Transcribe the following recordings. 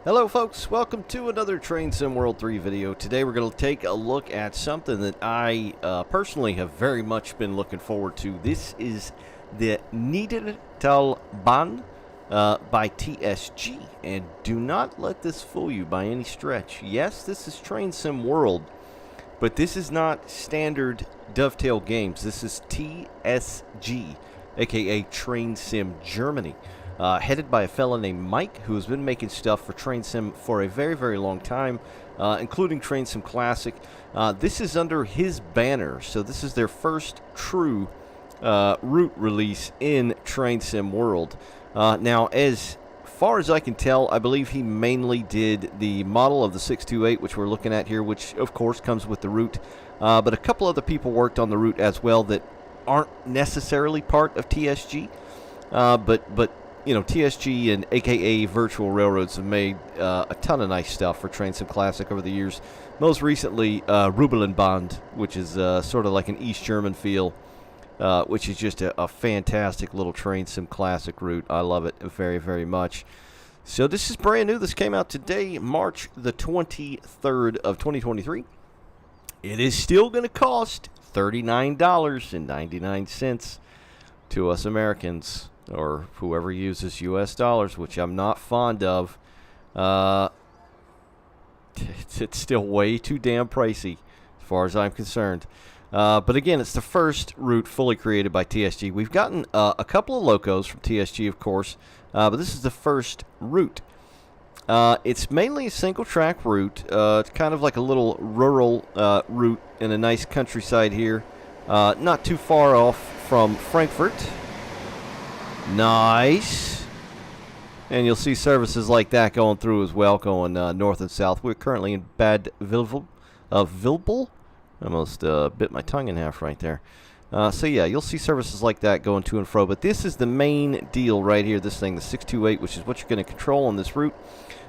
Hello folks, welcome to another Train Sim World 3 video. Today we're going to take a look at something that I personally have very much been looking forward to. This is the Niddertalbahn by TSG, and do not let this fool you by any stretch. Yes, this is Train Sim World, but this is not standard dovetail games. This is TSG, aka Train Sim Germany. Headed by a fella named Mike, who has been making stuff for Train Sim for a very, very long time, including Train Sim Classic. This is under his banner, so this is their first true route release in Train Sim World. Now, as far as I can tell, I believe he mainly did the model of the 628, which we're looking at here, which of course comes with the route. But a couple other people worked on the route as well that aren't necessarily part of TSG, but you know, TSG and AKA Virtual Railroads have made a ton of nice stuff for Train Sim Classic over the years. Most recently, Needlebarn, which is sort of like an East German feel, which is just a fantastic little Train Sim Classic route. I love it very, very much. So this is brand new. This came out today, March the 23rd of 2023. It is still going to cost $39.99 to us Americans, or whoever uses U.S. dollars, which I'm not fond of. It's still way too damn pricey as far as I'm concerned. But again, it's the first route fully created by TSG. We've gotten a couple of locos from TSG, of course, but this is the first route. It's mainly a single track route. It's kind of like a little rural route in a nice countryside here, not too far off from Frankfurt. Nice. And you'll see services like that going through as well, going north and south. We're currently in Bad Vilbel. Almost bit my tongue in half right there. So yeah, you'll see services like that going to and fro. But this is the main deal right here, this thing, the 628, which is what you're going to control on this route.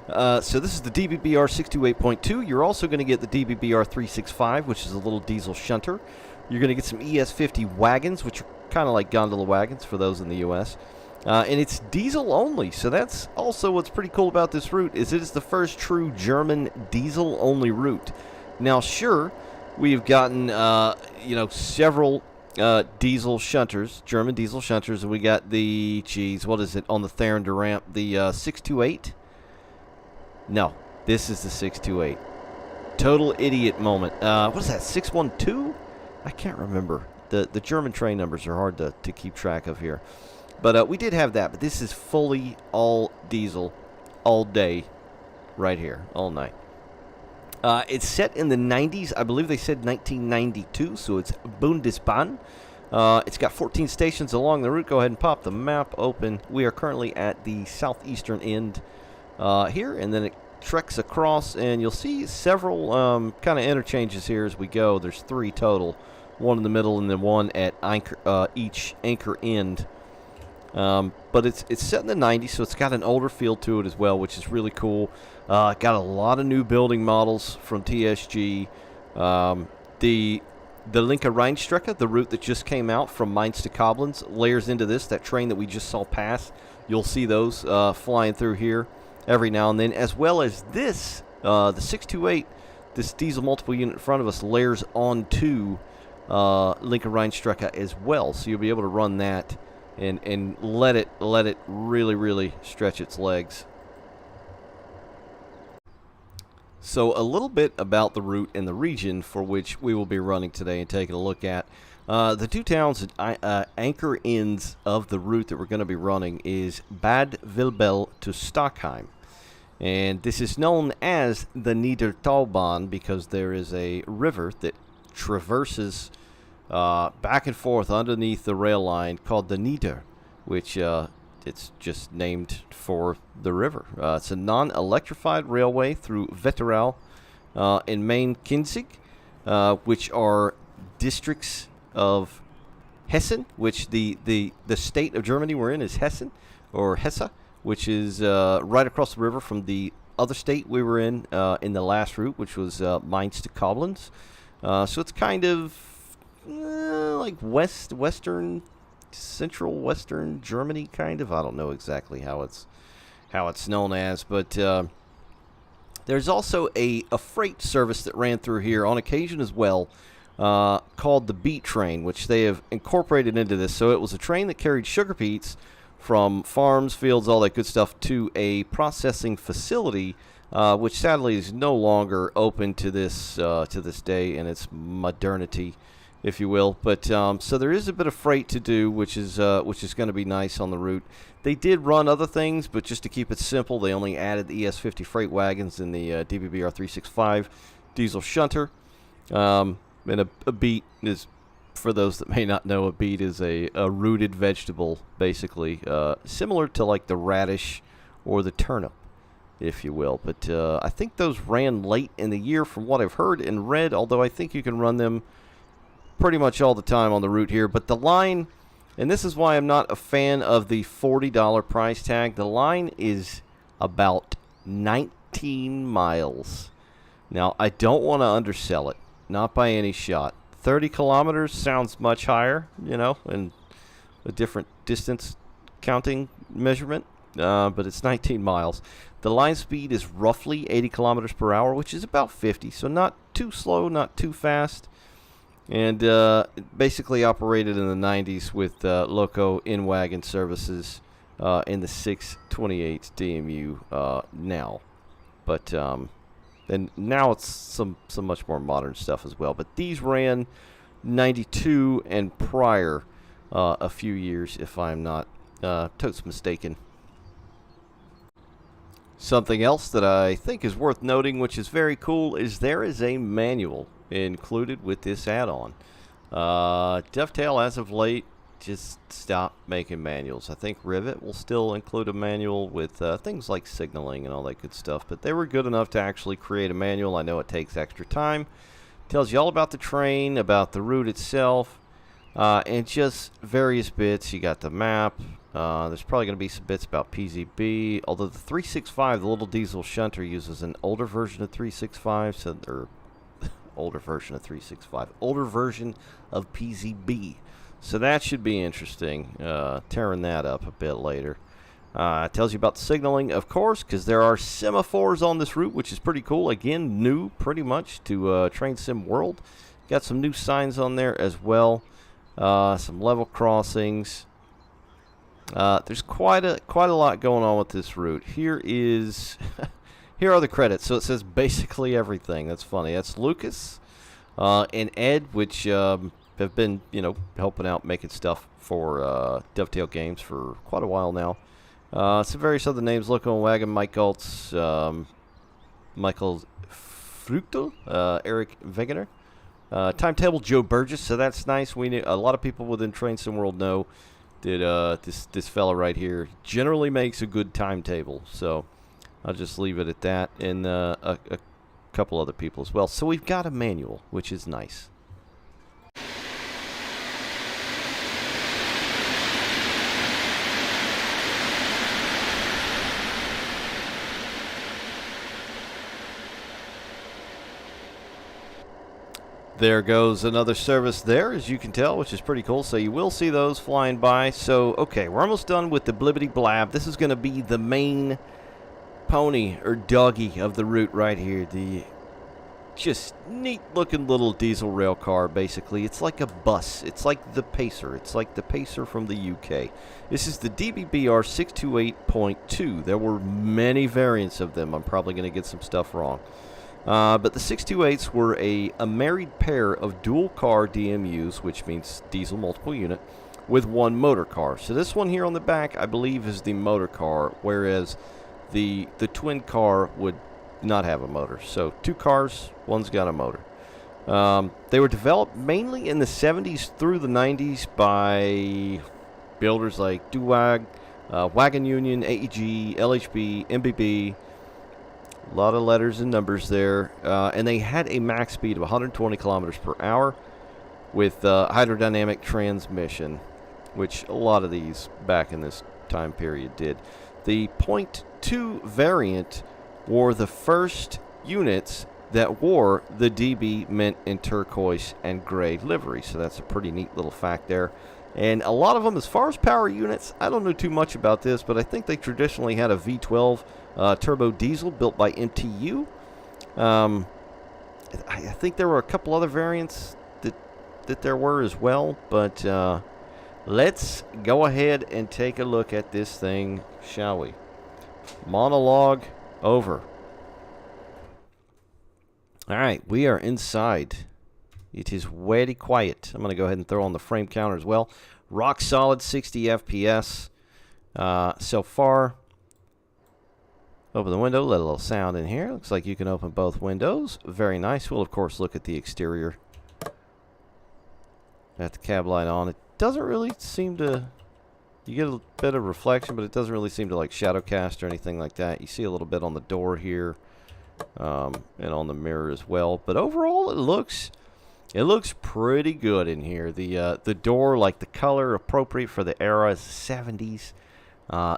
So this is the DBBR 628.2. You're also going to get the DBBR 365, which is a little diesel shunter. You're going to get some ES50 wagons, which are kind of like gondola wagons for those in the U.S. And it's diesel only, so that's also what's pretty cool about this route, is it is the first true German diesel-only route. Now, sure, we've gotten, several diesel shunters, German diesel shunters, and we got the, what is it, on the Therender ramp, the 628? No, this is the 628. Total idiot moment. What is that, 612? I can't remember. The German train numbers are hard to keep track of here. But we did have that. But this is fully all diesel all day right here, all night. It's set in the 90s. I believe they said 1992, so it's Bundesbahn. It's got 14 stations along the route. Go ahead and pop the map open. We are currently at the southeastern end here, and then it treks across, and you'll see several kind of interchanges here as we go. There's 3 total. One in the middle and then one at each anchor end. But it's set in the 90s, so it's got an older feel to it as well, which is really cool. Got a lot of new building models from TSG. The Linke Rheinstrecke, the route that just came out from Mainz to Koblenz, layers into this. That train that we just saw pass, you'll see those flying through here every now and then, as well as this, the 628, this diesel multiple unit in front of us layers onto Linke Rheinstrecke as well, so you'll be able to run that and let it really, really stretch its legs. So a little bit about the route and the region for which we will be running today and taking a look at. The 2 towns that anchor ends of the route that we're going to be running is Bad Vilbel to Stockheim. And this is known as the Niddertalbahn because there is a river that traverses back and forth underneath the rail line called the Nidda, which it's just named for the river. It's a non-electrified railway through Wetterau and Main-Kinzig, which are districts of Hessen, which the state of Germany we're in is Hessen, or Hesse, which is right across the river from the other state we were in the last route, which was Mainz to Koblenz. So it's kind of like central western Germany, kind of. I don't know exactly how it's known as, but There's also a freight service that ran through here on occasion as well, called the beet train, which they have incorporated into this. So it was a train that carried sugar beets from farms, fields, all that good stuff to a processing facility, which sadly is no longer open to this day in its modernity, if you will. But so there is a bit of freight to do, which is going to be nice on the route. They did run other things, but just to keep it simple, they only added the ES50 freight wagons in the DBBR 365 diesel shunter. And a beet is, for those that may not know, a beet is a rooted vegetable, basically, similar to like the radish or the turnip, if you will. But I think those ran late in the year from what I've heard and read, although I think you can run them pretty much all the time on the route here. But the line, and this is why I'm not a fan of the $40 price tag, the line is about 19 miles. Now, I don't want to undersell it, not by any shot. 30 kilometers sounds much higher, you know, and a different distance counting measurement, but it's 19 miles. The line speed is roughly 80 kilometers per hour, which is about 50, so not too slow, not too fast. And basically operated in the 90s with loco in-wagon services in the 628 DMU now. But and now it's some much more modern stuff as well. But these ran 92 and prior a few years, if I'm not totes mistaken. Something else that I think is worth noting, which is very cool, is there is a manual included with this add-on. Dovetail, as of late, just stopped making manuals. I think Rivet will still include a manual with things like signaling and all that good stuff, but they were good enough to actually create a manual. I know it takes extra time. Tells you all about the train, about the route itself, and just various bits. You got the map. There's probably going to be some bits about PZB, although the 365, the little diesel shunter, uses an older version of 365, so they're older version of 365, older version of PZB. So that should be interesting, tearing that up a bit later. It tells you about the signaling, of course, because there are semaphores on this route, which is pretty cool. Again, new pretty much to Train Sim World. Got some new signs on there as well. Some level crossings. There's quite a lot going on with this route. Here are the credits. So it says basically everything. That's funny. That's Lucas and Ed, which have been, you know, helping out making stuff for Dovetail Games for quite a while now. Some various other names: Loco and Wagon, Mike Galtz, Michael Fruchtel, Eric Wegener, Timetable, Joe Burgess. So that's nice. We knew a lot of people within Train Sim World know that this fella right here generally makes a good timetable. So I'll just leave it at that, and a couple other people as well. So we've got a manual, which is nice. There goes another service there, as you can tell, which is pretty cool. So you will see those flying by. So, okay, we're almost done with the blibbity blab. This is going to be the main pony or doggy of the route right here. The just neat looking little diesel rail car, basically. It's like a bus. It's like the Pacer. It's like the Pacer from the UK. This is the DBBR 628.2. There were many variants of them. I'm probably going to get some stuff wrong. But the 628s were a married pair of dual car DMUs, which means diesel multiple unit, with one motor car. So this one here on the back, I believe, is the motor car, whereas the twin car would not have a motor. So two cars, one's got a motor. They were developed mainly in the 70s through the 90s by builders like Duwag, Wagon Union, AEG, LHB, MBB. A lot of letters and numbers there. And they had a max speed of 120 kilometers per hour with hydrodynamic transmission, which a lot of these back in this time period did. The .2 variant wore the first units that wore the DB mint in turquoise and gray livery. So that's a pretty neat little fact there. And a lot of them, as far as power units, I don't know too much about this, but I think they traditionally had a V12 turbo diesel built by MTU. I think there were a couple other variants that there were as well, but let's go ahead and take a look at this thing, shall we? Monologue over. All right, we are inside. It is very quiet. I'm going to go ahead and throw on the frame counter as well. Rock solid 60 FPS so far. Open the window, let a little sound in here. Looks like you can open both windows. Very nice. We'll, of course, look at the exterior. Got the cab light on. It doesn't really seem to... You get a bit of reflection, but it doesn't really seem to like shadow cast or anything like that. You see a little bit on the door here and on the mirror as well. But overall, it looks pretty good in here. The door, like the color appropriate for the era, is the 70s,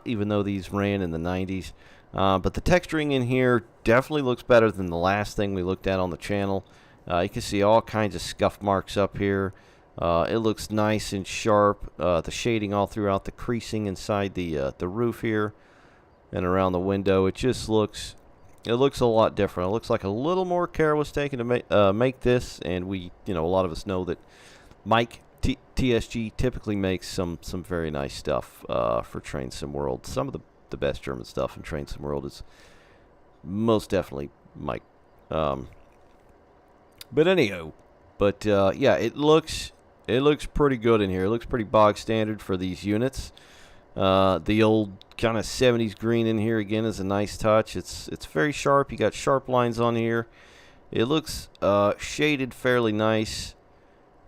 even though these ran in the 90s. But the texturing in here definitely looks better than the last thing we looked at on the channel. You can see all kinds of scuff marks up here. It looks nice and sharp. The shading all throughout the creasing inside the roof here and around the window. It just looks a lot different. It looks like a little more care was taken to make this, and we, a lot of us know that Mike TSG typically makes some very nice stuff for Train Sim World. Some of the best German stuff in Train Sim World is most definitely Mike. But anyhow, yeah, it looks pretty good in here. It looks pretty bog standard for these units. The old kind of 70s green in here again is a nice touch. It's very sharp. You got sharp lines on here. It looks shaded fairly nice.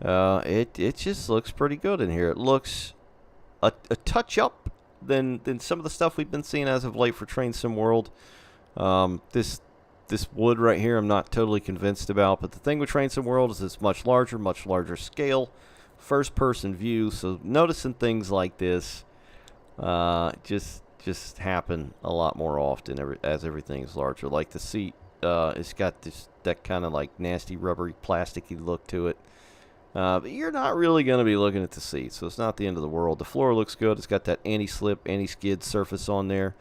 It just looks pretty good in here. It looks a touch up than some of the stuff we've been seeing as of late for Train Sim World. This wood right here I'm not totally convinced about, but the thing with Train Sim World is it's much larger scale, first person view, so noticing things like this just happen a lot more often as everything's larger. Like the seat, it's got that kind of like nasty rubbery plasticky look to it. But you're not really going to be looking at the seat, so it's not the end of the world. The floor looks good. It's got that anti-slip, anti-skid surface on there.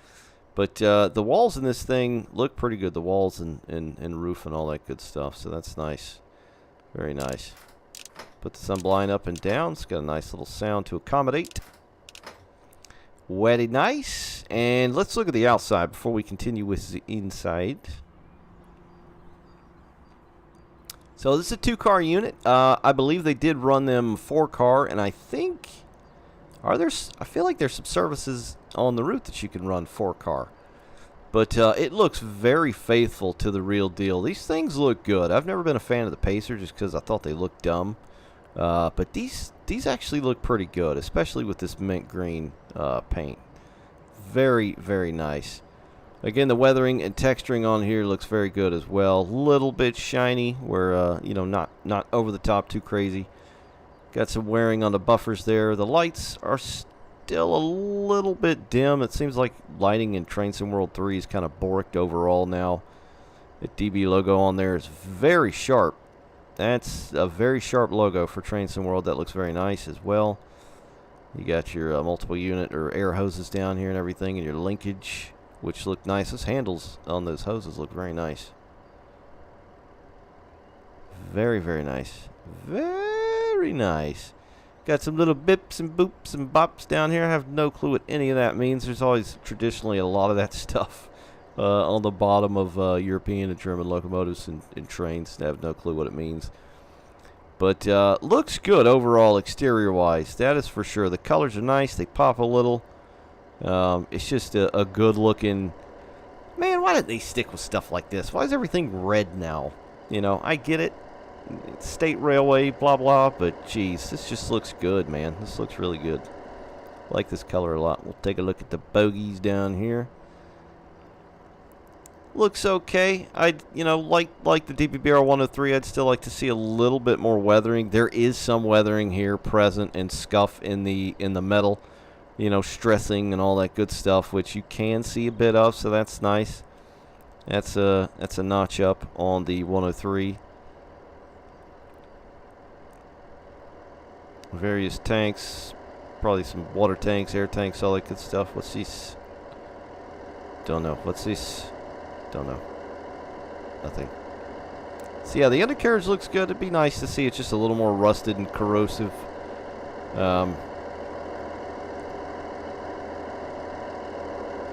But the walls in this thing look pretty good. The walls and roof and all that good stuff. So that's nice. Very nice. Put the sunblind up and down. It's got a nice little sound to accommodate. Very nice. And let's look at the outside before we continue with the inside. So this is a 2-car unit. I believe they did run them 4-car, and I think... I feel like there's some services on the route that you can run 4-car. But it looks very faithful to the real deal. These things look good. I've never been a fan of the Pacer just because I thought they looked dumb. But these actually look pretty good, especially with this mint green paint. Very, very nice. Again, the weathering and texturing on here looks very good as well. Little bit shiny, where not over the top too crazy. Got some wearing on the buffers there. The lights are still a little bit dim. It seems like lighting in Train Sim World 3 is kind of borked overall now. The DB logo on there is very sharp. That's a very sharp logo for Train Sim World. That looks very nice as well. You got your multiple unit or air hoses down here and everything, and your linkage, which look nice. Those handles on those hoses look very nice. Very, very nice. Very nice. Got some little bips and boops and bops down here. I have no clue what any of that means. There's always traditionally a lot of that stuff on the bottom of European and German locomotives and trains. I have no clue what it means. But looks good overall exterior-wise. That is for sure. The colors are nice. They pop a little. It's just a good-looking... Man, why didn't they stick with stuff like this? Why is everything red now? I get it. State railway, blah, blah, but geez, this just looks good, man. This looks really good. I like this color a lot. We'll take a look at the bogies down here. Looks okay. Like the DBBR 103, I'd still like to see a little bit more weathering. There is some weathering here present and scuff in the metal, stressing and all that good stuff, which you can see a bit of, so that's nice. That's a notch up on the 103. Various tanks, probably some water tanks, air tanks, all that good stuff. What's these? Don't know. What's this? Don't know. Nothing. So yeah, the undercarriage looks good. It'd be nice to see it's just a little more rusted and corrosive.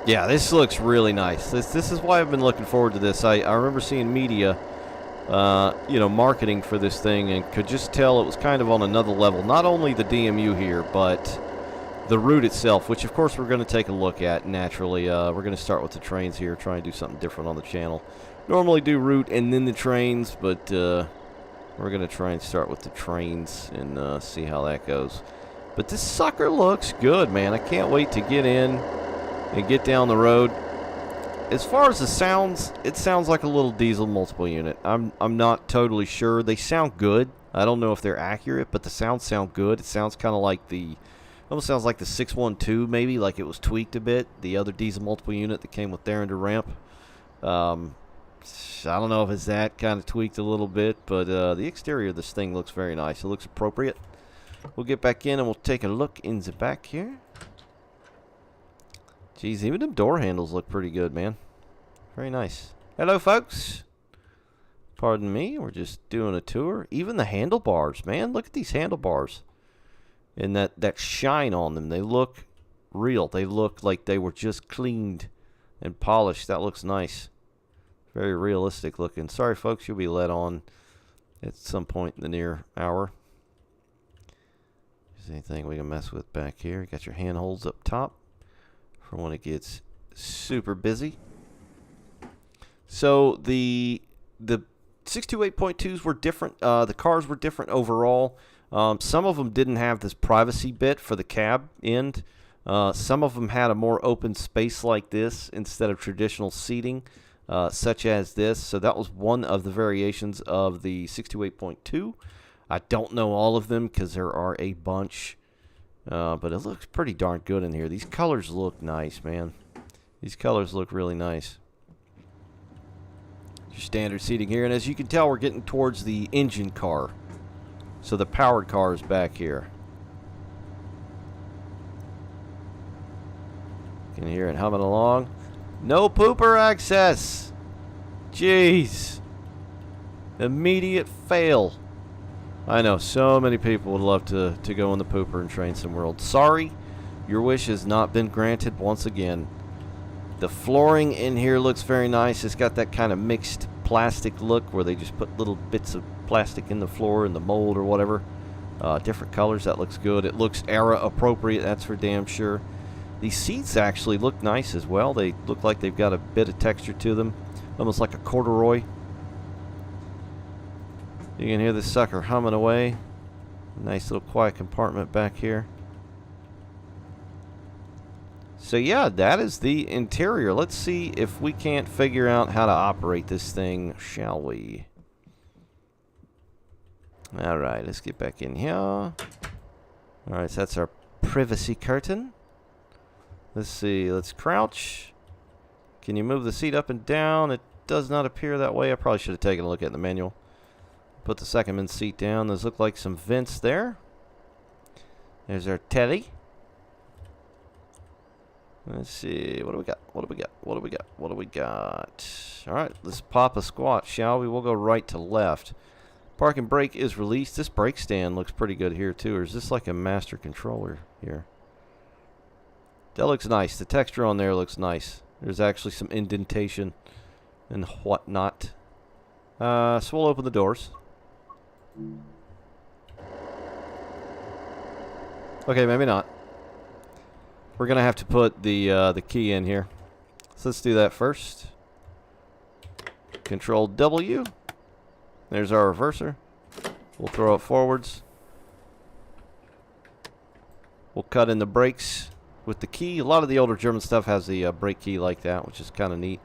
Yeah, this looks really nice. This is why I've been looking forward to this. I remember seeing media, you know, marketing for this thing, and could just tell it was kind of on another level. Not only the DMU here, but the route itself, which of course we're going to take a look at naturally. We're going to start with the trains here, try and do something different on the channel. Normally do route and then the trains, but we're going to try and start with the trains and see how that goes. But this sucker looks good, man. I can't wait to get in and get down the road. As far as the sounds, it sounds like a little diesel multiple unit. I'm not totally sure. They sound good. I don't know if they're accurate, but the sounds sound good. It sounds kind of like the, almost sounds like the 612 maybe, like it was tweaked a bit. The other diesel multiple unit that came with Derringer ramp. I don't know if it's that kind of tweaked a little bit, but the exterior of this thing looks very nice. It looks appropriate. We'll get back in and we'll take a look in the back here. Geez, even them door handles look pretty good, man. Very nice. Hello, folks. Pardon me, we're just doing a tour. Even the handlebars, man. Look at these handlebars. And that shine on them. They look real. They look like they were just cleaned and polished. That looks nice. Very realistic looking. Sorry, folks, you'll be let on at some point in the near hour. Is there anything we can mess with back here? You got your handholds up top for when it gets super busy. So the 628.2s were different. The cars were different overall. Some of them didn't have this privacy bit for the cab end. Some of them had a more open space like this instead of traditional seating. Such as this. So that was one of the variations of the 628.2. I don't know all of them because there are a bunch. But it looks pretty darn good in here. These colors look nice, man. These colors look really nice. Your standard seating here. And as you can tell, we're getting towards the engine car. So the powered car is back here. You can hear it humming along. No pooper access. Jeez. Immediate fail. I know so many people would love to go in the pooper and train some world. Sorry, your wish has not been granted once again. The flooring in here looks very nice. It's got that kind of mixed plastic look where they just put little bits of plastic in the floor and the mold or whatever. Different colors. That looks good. It looks era appropriate. That's for damn sure. These seats actually look nice as well. They look like they've got a bit of texture to them. Almost like a corduroy. You can hear this sucker humming away. Nice little quiet compartment back here. So yeah, that is the interior. Let's see if we can't figure out how to operate this thing, shall we? Alright, let's get back in here. Alright, so that's our privacy curtain. Let's see, let's crouch. Can you move the seat up and down? It does not appear that way. I probably should have taken a look at the manual. Put the second man seat down. Those look like some vents there. There's our telly. Let's see, what do we got? What do we got? What do we got? What do we got? Alright, let's pop a squat, shall we? We'll go right to left. Parking brake is released. This brake stand looks pretty good here too. Or is this like a master controller here? That looks nice. The texture on there looks nice. There's actually some indentation and whatnot. So we'll open the doors. Okay, maybe not. We're gonna have to put the key in here. So let's do that first. Control W. There's our reverser. We'll throw it forwards. We'll cut in the brakes with the key. A lot of the older German stuff has the brake key like that, which is kind of neat.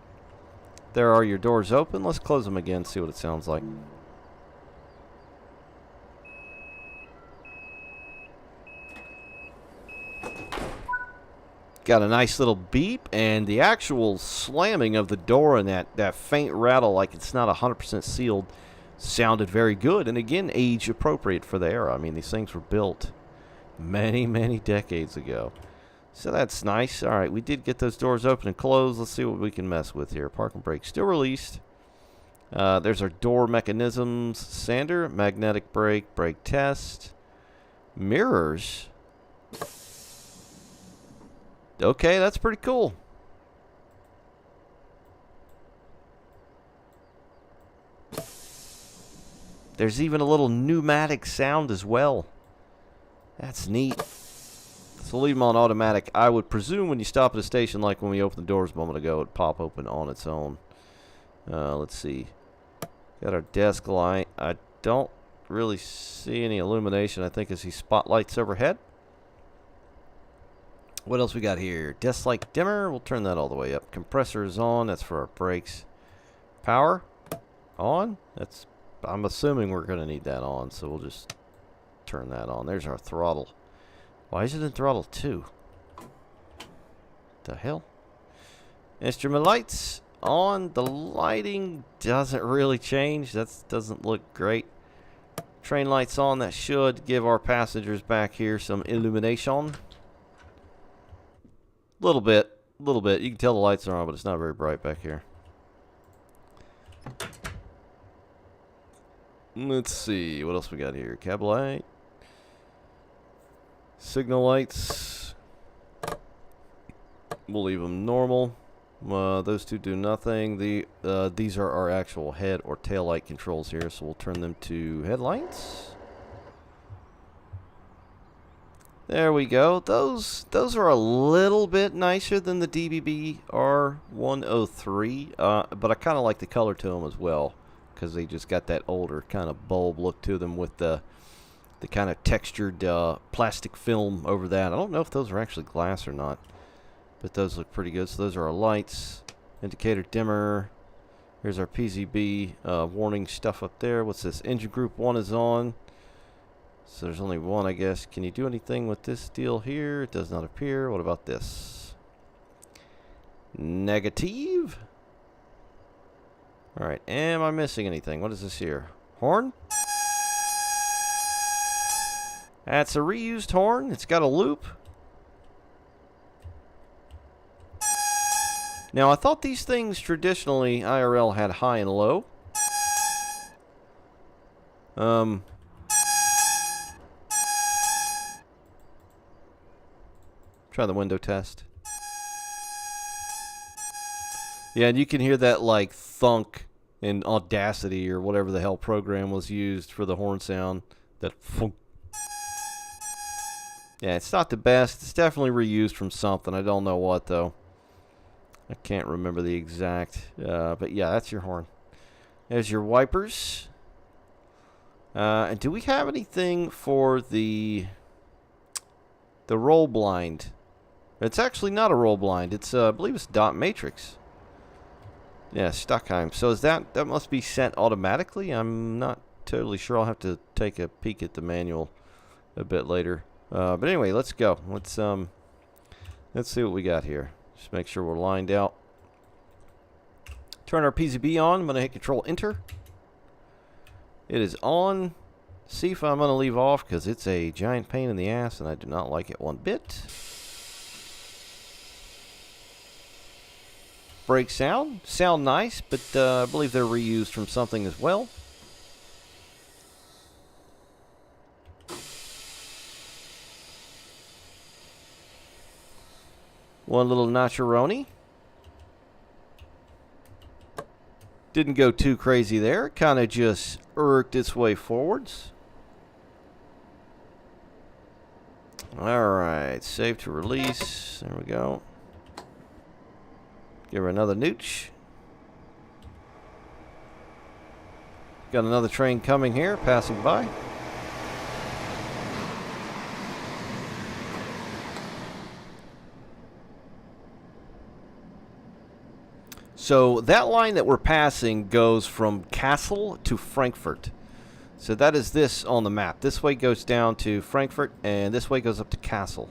There are your doors open. Let's close them again, see what it sounds like. Got a nice little beep, and the actual slamming of the door and that faint rattle like it's not 100% sealed sounded very good. And again, age appropriate for the era. I mean, these things were built many, many decades ago. So that's nice. All right, we did get those doors open and closed. Let's see what we can mess with here. Parking brake still released. There's our door mechanisms. Sander, magnetic brake, brake test. Mirrors. Okay, that's pretty cool. There's even a little pneumatic sound as well. That's neat. So leave them on automatic. I would presume when you stop at a station, like when we opened the doors a moment ago, it would pop open on its own. Let's see. Got our desk light. I don't really see any illumination. I think I see spotlights overhead. What else we got here? Desk light dimmer. We'll turn that all the way up. Compressor is on. That's for our brakes. Power on. That's. I'm assuming we're going to need that on, so we'll just turn that on. There's our throttle. Why is it in throttle 2? The hell? Instrument lights on. The lighting doesn't really change. That doesn't look great. Train lights on. That should give our passengers back here some illumination. Little bit. You can tell the lights are on, but it's not very bright back here. Let's see. What else we got here? Cab light. Signal lights. We'll leave them normal. Those two do nothing. These are our actual head or tail light controls here, so we'll turn them to headlights. There we go. Those are a little bit nicer than the DBB R103, but I kind of like the color to them as well, because they just got that older kind of bulb look to them with the kind of textured plastic film over that. I don't know if those are actually glass or not, but those look pretty good. So those are our lights. Indicator dimmer. Here's our PZB warning stuff up there. What's this? Engine group 1 is on. So there's only one, I guess. Can you do anything with this deal here? It does not appear. What about this? Negative. Alright, am I missing anything? What is this here? Horn? That's a reused horn. It's got a loop. Now, I thought these things traditionally, IRL, had high and low. Try the window test. Yeah, and you can hear that, like, thunk in Audacity or whatever the hell program was used for the horn sound. That funk. Yeah, it's not the best. It's definitely reused from something. I don't know what, though. I can't remember the exact. But, yeah, that's your horn. There's your wipers. And do we have anything for the roll blind? It's actually not a roll blind. It's, I believe it's dot matrix. Yeah, Stockheim. So is that must be sent automatically? I'm not totally sure. I'll have to take a peek at the manual a bit later. But anyway, let's go. Let's see what we got here. Just make sure we're lined out. Turn our PZB on. I'm going to hit Control Enter. It is on. CIFA I'm going to leave off because it's a giant pain in the ass and I do not like it one bit. Brake sound nice, but I believe they're reused from something as well. One little notcheroni. Didn't go too crazy there. Kind of just irked its way forwards. Alright, save to release. There we go. Give her another nooch. Got another train coming here, passing by. So that line that we're passing goes from Kassel to Frankfurt. So that is this on the map. This way goes down to Frankfurt, and this way goes up to Kassel.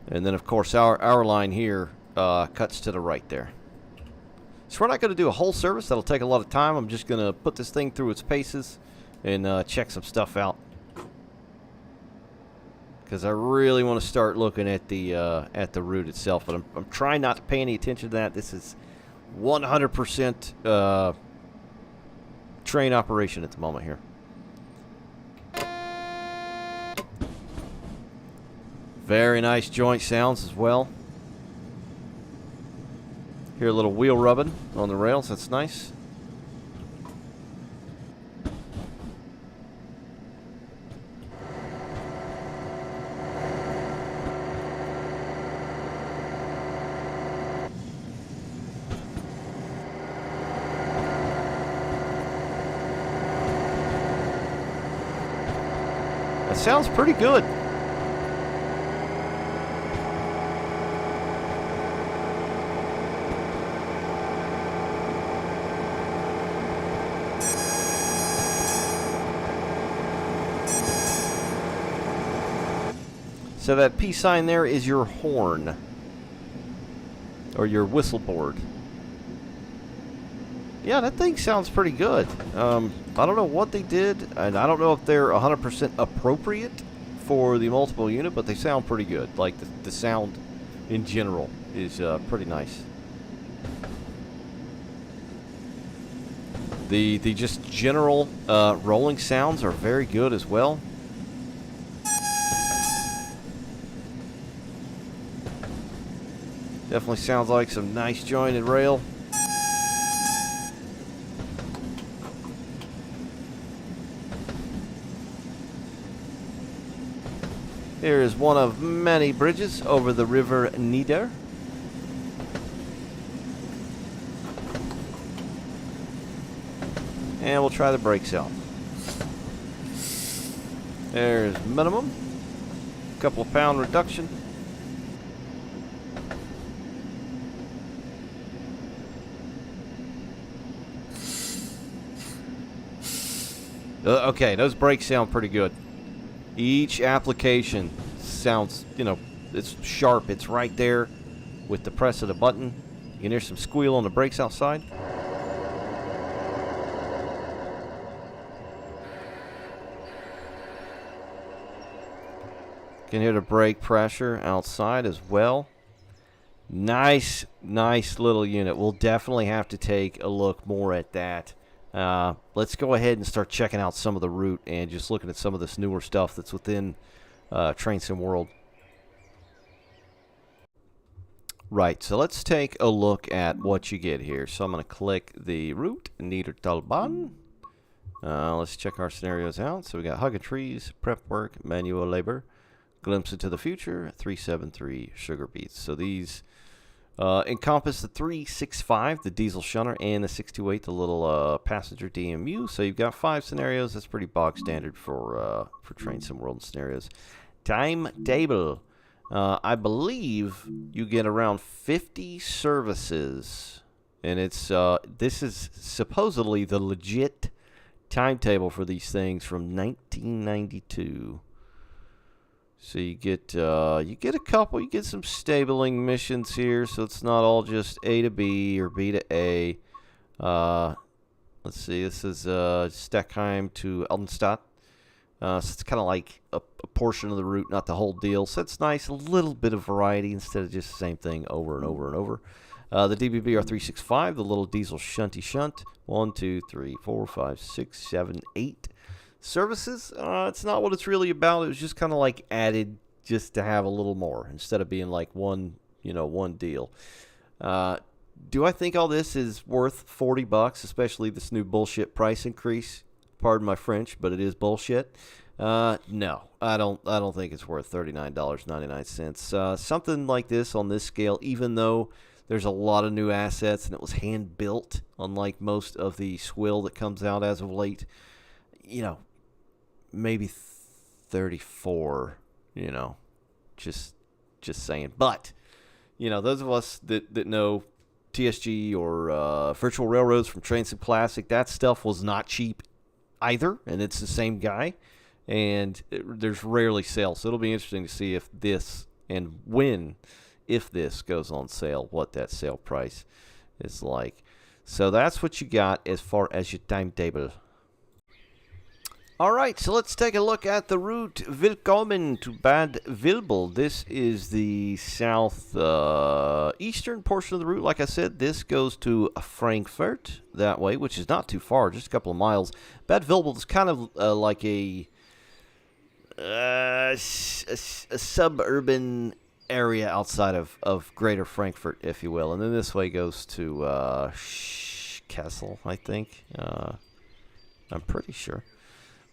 And then, of course, our line here cuts to the right there. So we're not going to do a whole service. That'll take a lot of time. I'm just going to put this thing through its paces and check some stuff out. because I really want to start looking at the route itself. But I'm trying not to pay any attention to that. This is 100% train operation at the moment here. Very nice joint sounds as well. Hear a little wheel rubbing on the rails. That's nice. That sounds pretty good. So that P sign there is your horn, or your whistle board. Yeah, that thing sounds pretty good. I don't know what they did, and I don't know if they're 100% appropriate for the multiple unit, but they sound pretty good. Like, the sound in general is pretty nice. The just general rolling sounds are very good as well. Definitely sounds like some nice jointed rail. Here is one of many bridges over the river Nidda. And we'll try the brakes out. There's minimum. Couple of pound reduction. Okay, those brakes sound pretty good. Each application sounds, you know, it's sharp. It's right there with the press of the button. You can hear some squeal on the brakes outside. You can hear the brake pressure outside as well. Nice, nice little unit. We'll definitely have to take a look more at that. Let's go ahead and start checking out some of the route and just looking at some of this newer stuff that's within Train Sim World. Right, so let's take a look at what you get here. So I'm going to click the route, Niddertalbahn. Let's check our scenarios out. So we got hugging trees, prep work, manual labor, glimpse into the future, 373 sugar beets. So these encompass the 365, the diesel Shunter, and the 628, the little passenger DMU. So you've got 5 scenarios. That's pretty bog standard for Train Sim World scenarios. Timetable. I believe you get around 50 services, and it's this is supposedly the legit timetable for these things from 1992. So you get a couple. You get some stabling missions here, so it's not all just A to B or B to A. Let's see. This is Steckheim to Aldenstadt. So it's kind of like a portion of the route, not the whole deal. So it's nice, a little bit of variety instead of just the same thing over and over and over. The DBBR 365, the little diesel shunty shunt. 1, 2, 3, 4, 5, 6, 7, 8. Services, it's not what it's really about. It was just kind of like added just to have a little more instead of being like one deal. Do I think all this is worth $40, especially this new bullshit price increase? Pardon my French, but it is bullshit. No, I don't think it's worth $39.99. Something like this on this scale, even though there's a lot of new assets and it was hand built, unlike most of the swill that comes out as of late. You know, maybe 34, you know, just saying. But, you know, those of us that know TSG or virtual railroads from Train Sim Classic, that stuff was not cheap either, and it's the same guy, and there's rarely sales. So it'll be interesting to see if this, and when, if this goes on sale, what that sale price is like. So that's what you got as far as your timetable. All right, so let's take a look at the route. Willkommen to Bad Vilbel. This is the south eastern portion of the route. Like I said, this goes to Frankfurt that way, which is not too far, just a couple of miles. Bad Vilbel is kind of like a suburban area outside of greater Frankfurt, if you will. And then this way goes to Kassel, I think. I'm pretty sure.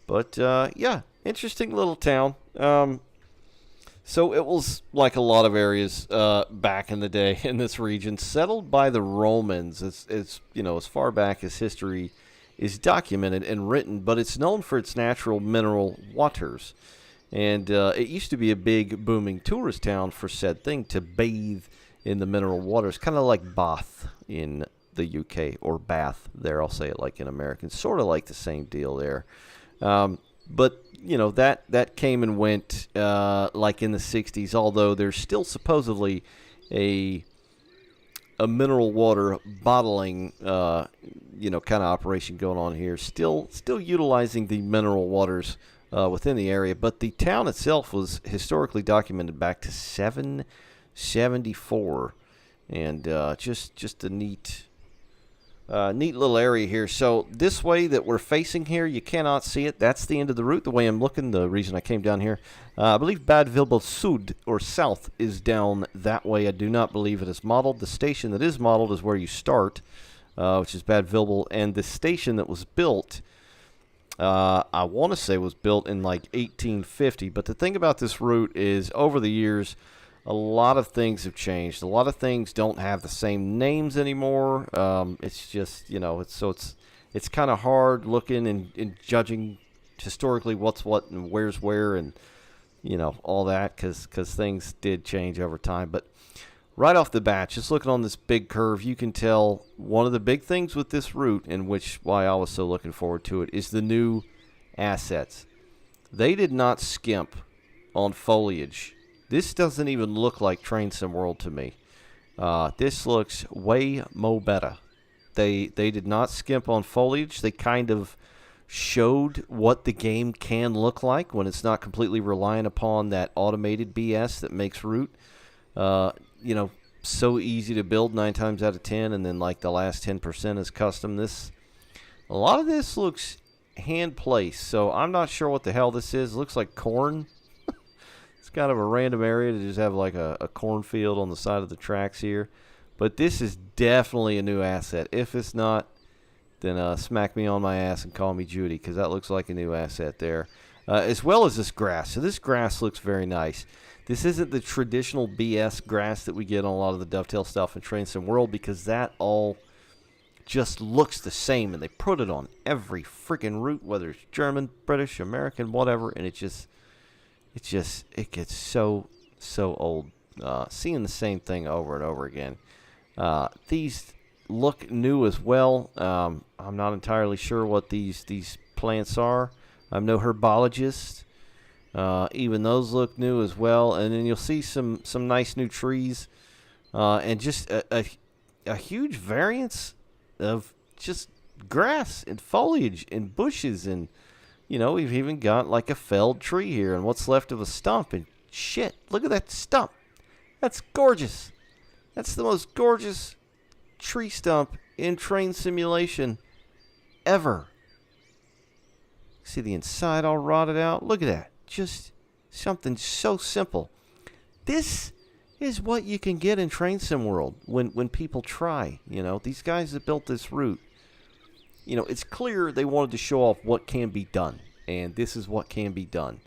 But, yeah, interesting little town. So it was like a lot of areas back in the day in this region, settled by the Romans. It's you know, as far back as history is documented and written, but it's known for its natural mineral waters. And it used to be a big, booming tourist town for said thing, to bathe in the mineral waters, kind of like Bath in the UK, or Bath there, I'll say it like in American, sort of like the same deal there. But, you know, that came and went like in the 60s, although there's still supposedly a mineral water bottling, you know, kind of operation going on here, still utilizing the mineral waters within the area. But the town itself was historically documented back to 774, and just a neat little area here. So this way that we're facing here, you cannot see it. That's the end of the route. The way I'm looking, the reason I came down here, I believe Bad Vilbel Sud, or South, is down that way. I do not believe it is modeled. The station that is modeled is where you start, which is Bad Vilbel, and the station that was built, I want to say was built in like 1850. But the thing about this route is, over the years, a lot of things have changed. A lot of things don't have the same names anymore. It's just, you know, it's kind of hard looking and judging historically what's what and where's where, and, you know, all that, because things did change over time. But right off the bat, just looking on this big curve, you can tell one of the big things with this route, and why I was so looking forward to it, is the new assets. They did not skimp on foliage. This doesn't even look like Train Sim World to me. This looks way mo better. They did not skimp on foliage. They kind of showed what the game can look like when it's not completely reliant upon that automated BS that makes Route, you know, so easy to build 9 times out of 10, and then like the last 10% is custom. A lot of this looks hand placed, so I'm not sure what the hell this is. It looks like corn. Kind of a random area to just have like a cornfield on the side of the tracks here. But this is definitely a new asset. If it's not, then smack me on my ass and call me Judy, because that looks like a new asset there. As well as this grass. So this grass looks very nice. This isn't the traditional BS grass that we get on a lot of the dovetail stuff in Train Sim World, because that all just looks the same, and they put it on every freaking route, whether it's German, British, American, whatever, and it gets so old seeing the same thing over and over again. These look new as well. I'm not entirely sure what these plants are. I'm no herbologist. Even those look new as well. And then you'll see some nice new trees, and just a huge variance of just grass and foliage and bushes, and you know, we've even got like a felled tree here and what's left of a stump. And shit, look at that stump. That's gorgeous. That's the most gorgeous tree stump in Train Simulation ever. See the inside all rotted out? Look at that. Just something so simple. This is what you can get in Train Sim World when people try. You know, these guys that built this route, you know, it's clear they wanted to show off what can be done, and this is what can be done.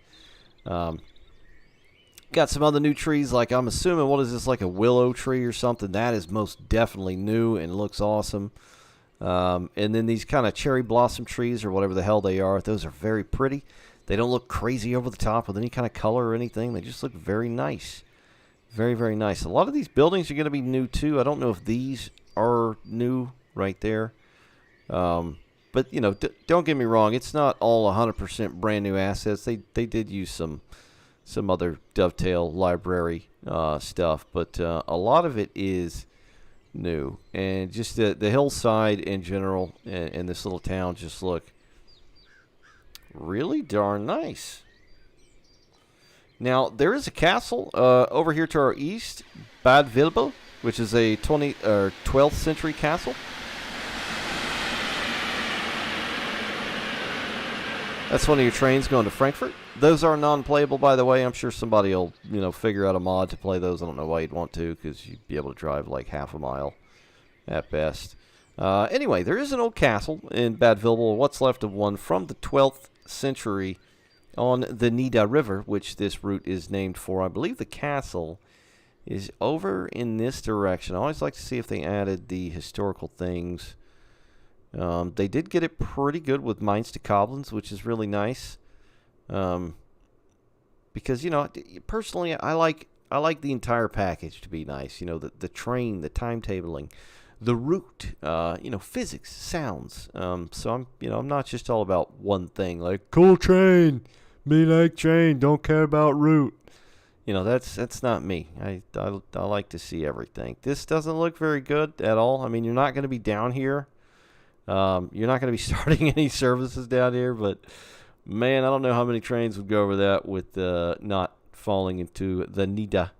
Got some other new trees, like I'm assuming, what is this, like a willow tree or something? That is most definitely new and looks awesome. And then these kind of cherry blossom trees, or whatever the hell they are, those are very pretty. They don't look crazy over the top with any kind of color or anything. They just look very nice. Very, very nice. A lot of these buildings are going to be new too. I don't know if these are new right there. But, you know, don't get me wrong. It's not all 100% brand new assets. They did use some other Dovetail library stuff. But a lot of it is new. And just the hillside in general and this little town just look really darn nice. Now, there is a castle over here to our east, Bad Vilbel, which is a 12th century castle. That's one of your trains going to Frankfurt. Those are non-playable, by the way. I'm sure somebody will, figure out a mod to play those. I don't know why you'd want to, because you'd be able to drive like half a mile at best. Anyway, there is an old castle in Bad Vilbel, what's left of one from the 12th century on the Nidda River, which this route is named for. I believe the castle is over in this direction. I always like to see if they added the historical things. They did get it pretty good with mines to Cobblins, which is really nice. Because, personally, I like the entire package to be nice. The train, the timetabling, the route, physics, sounds. So I'm not just all about one thing, like cool train, me like train, don't care about route. That's not me. I like to see everything. This doesn't look very good at all. I mean, you're not going to be down here. You're not going to be starting any services down here, but man, I don't know how many trains would go over that with not falling into the Nidda.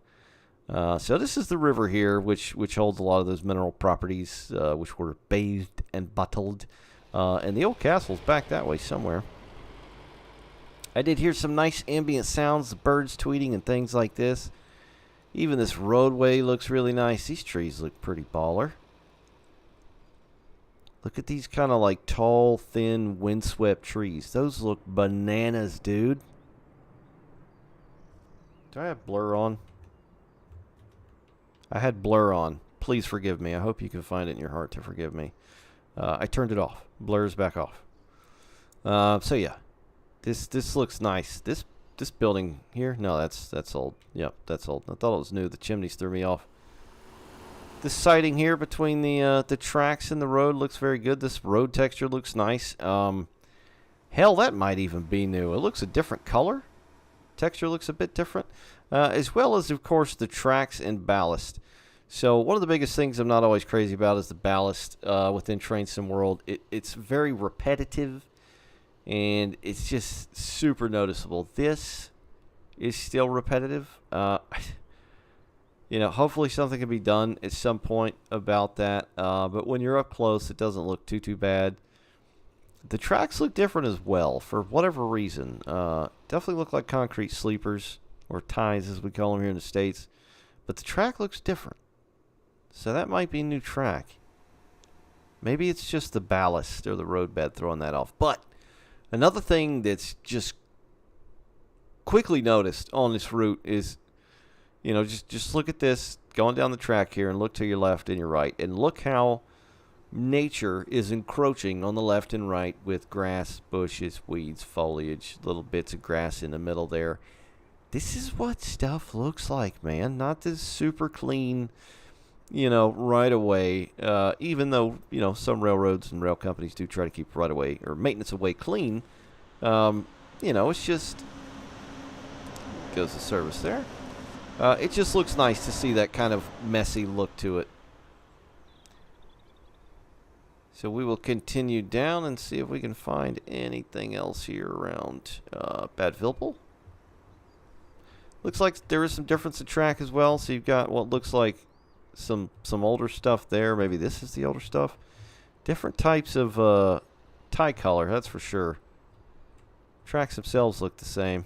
So this is the river here, which holds a lot of those mineral properties, which were bathed and bottled. And the old castle's back that way somewhere. I did hear some nice ambient sounds, the birds tweeting and things like this. Even this roadway looks really nice. These trees look pretty baller. Look at these kind of like tall, thin, windswept trees. Those look bananas, dude. Do I have blur on? I had blur on. Please forgive me. I hope you can find it in your heart to forgive me. I turned it off. Blur's back off. So yeah, this looks nice. This building here, no, that's old. Yep, that's old. I thought it was new. The chimneys threw me off. This siding here between the tracks and the road looks very good. This road texture looks nice. Hell, that might even be new. It looks a different color. Texture looks a bit different. As well as, of course, the tracks and ballast. So one of the biggest things I'm not always crazy about is the ballast within Train Sim World. It's very repetitive, and it's just super noticeable. This is still repetitive. Hopefully something can be done at some point about that. But when you're up close, it doesn't look too bad. The tracks look different as well, for whatever reason. Definitely look like concrete sleepers, or ties as we call them here in the States. But the track looks different. So that might be a new track. Maybe it's just the ballast or the roadbed throwing that off. But another thing that's just quickly noticed on this route is, just look at this going down the track here and look to your left and your right. And look how nature is encroaching on the left and right with grass, bushes, weeds, foliage, little bits of grass in the middle there. This is what stuff looks like, man. Not this super clean, right away. Even though, some railroads and rail companies do try to keep right away or maintenance away clean. It's just goes to service there. It just looks nice to see that kind of messy look to it. So we will continue down and see if we can find anything else here around Bad Vilbel. Looks like there is some difference in track as well. So you've got what looks like some older stuff there. Maybe this is the older stuff. Different types of tie color, that's for sure. Tracks themselves look the same.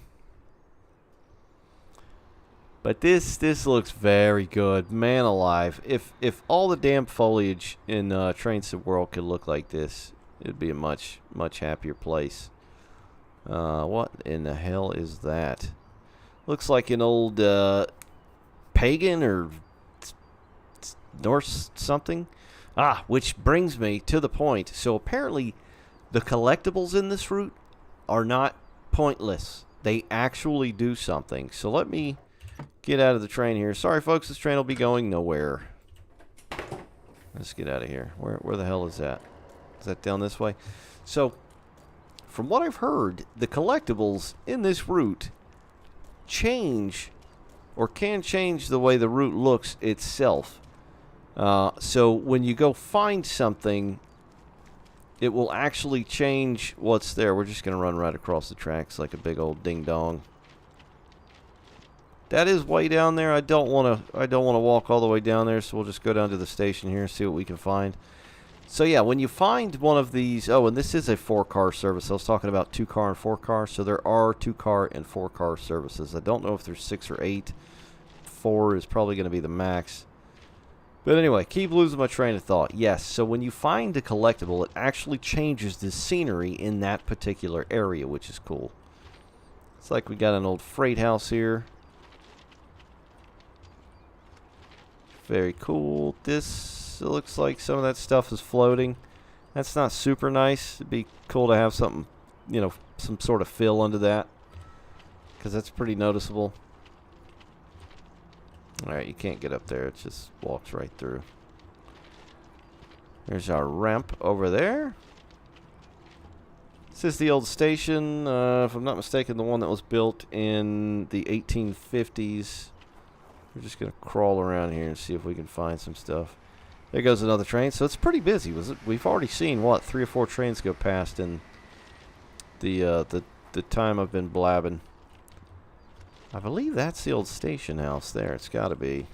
But this looks very good. Man alive. If all the damn foliage in Train Sim World could look like this, it'd be a much happier place. What in the hell is that? Looks like an old pagan or Norse something. Which brings me to the point. So apparently the collectibles in this route are not pointless. They actually do something. So let me get out of the train here. Sorry, folks, this train will be going nowhere. Let's get out of here. Where the hell is that? Is that down this way? So, from what I've heard, the collectibles in this route change or can change the way the route looks itself. So, when you go find something, it will actually change what's there. We're just going to run right across the tracks like a big old ding-dong. That is way down there. I don't want to walk all the way down there, so we'll just go down to the station here and see what we can find. So yeah, when you find one of these, oh, and this is a 4-car service. I was talking about 2-car and 4-car, so there are 2-car and 4-car services. I don't know if there's 6 or 8. 4 is probably going to be the max. But anyway, keep losing my train of thought. Yes, so when you find a collectible, it actually changes the scenery in that particular area, which is cool. It's like we got an old freight house here. Very cool. This looks like some of that stuff is floating. That's not super nice. It'd be cool to have something, you know, some sort of fill under that, because that's pretty noticeable. Alright, you can't get up there. It just walks right through. There's our ramp over there. This is the old station. If I'm not mistaken, the one that was built in the 1850s. We're just going to crawl around here and see if we can find some stuff. There goes another train. So it's pretty busy. We've already seen, what, 3 or 4 trains go past in the time I've been blabbing. I believe that's the old station house there. It's got to be.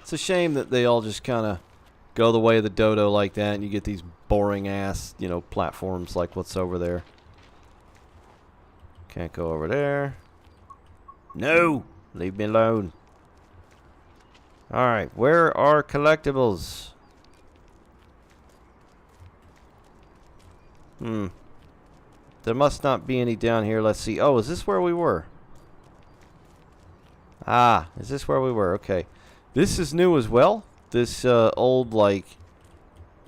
It's a shame that they all just kind of go the way of the dodo like that, and you get these boring ass, you know, platforms like what's over there. Can't go over there. No! Leave me alone. Alright, where are collectibles? There must not be any down here. Let's see. Oh, is this where we were? Ah, is this where we were? Okay. This is new as well. This old, like,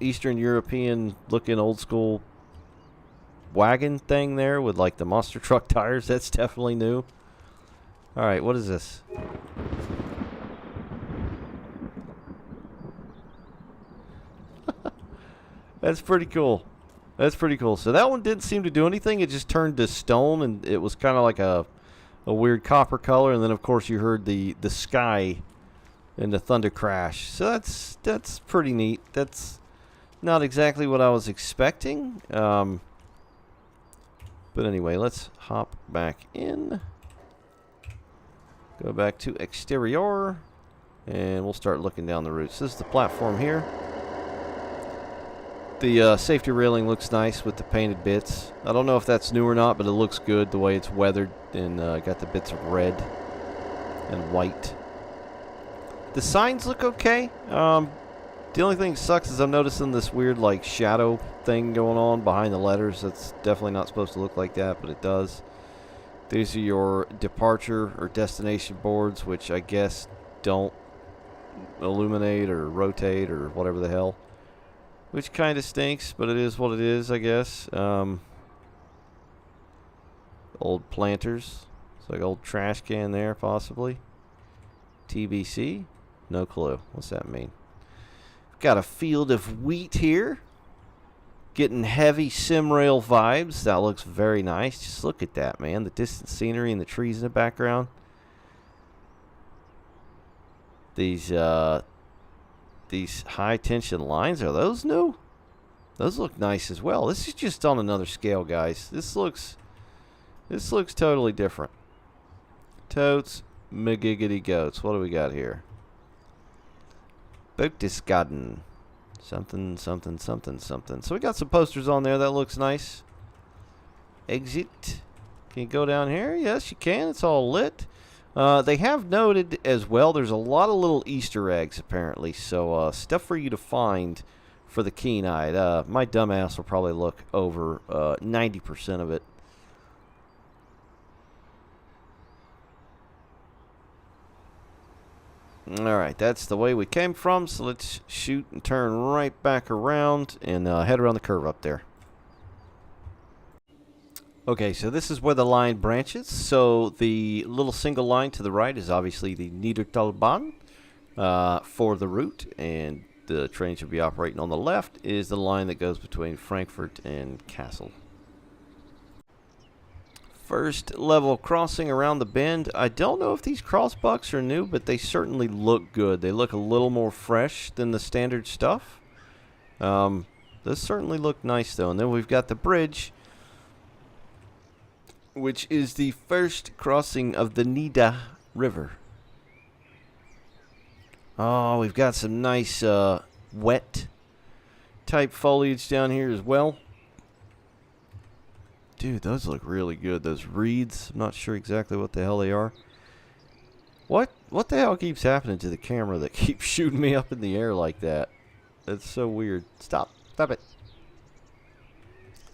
Eastern European looking old school wagon thing there with, like, the monster truck tires. That's definitely new. Alright, what is this? That's pretty cool. That's pretty cool. So that one didn't seem to do anything. It just turned to stone, and it was kind of like a weird copper color. And then, of course, you heard the sky and the thunder crash. So that's pretty neat. That's not exactly what I was expecting. But anyway, let's hop back in. Go back to exterior, and we'll start looking down the routes. This is the platform here. The safety railing looks nice with the painted bits. I don't know if that's new or not, but it looks good the way it's weathered and got the bits of red and white. The signs look okay. The only thing that sucks is I'm noticing this weird like shadow thing going on behind the letters. That's definitely not supposed to look like that, but it does. These are your departure or destination boards, which I guess don't illuminate or rotate or whatever the hell. Which kind of stinks, but it is what it is, I guess. Old planters. It's like old trash can there, possibly. TBC? No clue. What's that mean? Got a field of wheat here. Getting heavy sim rail vibes. That looks very nice. Just look at that, man. The distant scenery and the trees in the background. These high tension lines, are those new? Those look nice as well. This is just on another scale, guys. This looks totally different. Totes McGiggity goats. What do we got here? Berchtesgaden. Something, something, something, something. So we got some posters on there. That looks nice. Exit. Can you go down here? Yes, you can. It's all lit. They have noted as well, there's a lot of little Easter eggs, apparently. So, stuff for you to find for the keen-eyed. My dumbass will probably look over 90% of it. Alright, that's the way we came from, so let's shoot and turn right back around and head around the curve up there. Okay, so this is where the line branches. So the little single line to the right is obviously the Niddertalbahn for the route, and the train should be operating on the left is the line that goes between Frankfurt and Kassel. First level crossing around the bend. I don't know if these crossbucks are new, but they certainly look good. They look a little more fresh than the standard stuff. Those certainly look nice, though. And then we've got the bridge, which is the first crossing of the Nidda River. Oh, we've got some nice wet type foliage down here as well. Dude, those look really good. Those reeds, I'm not sure exactly what the hell they are. What the hell keeps happening to the camera that keeps shooting me up in the air like that? That's so weird. Stop it.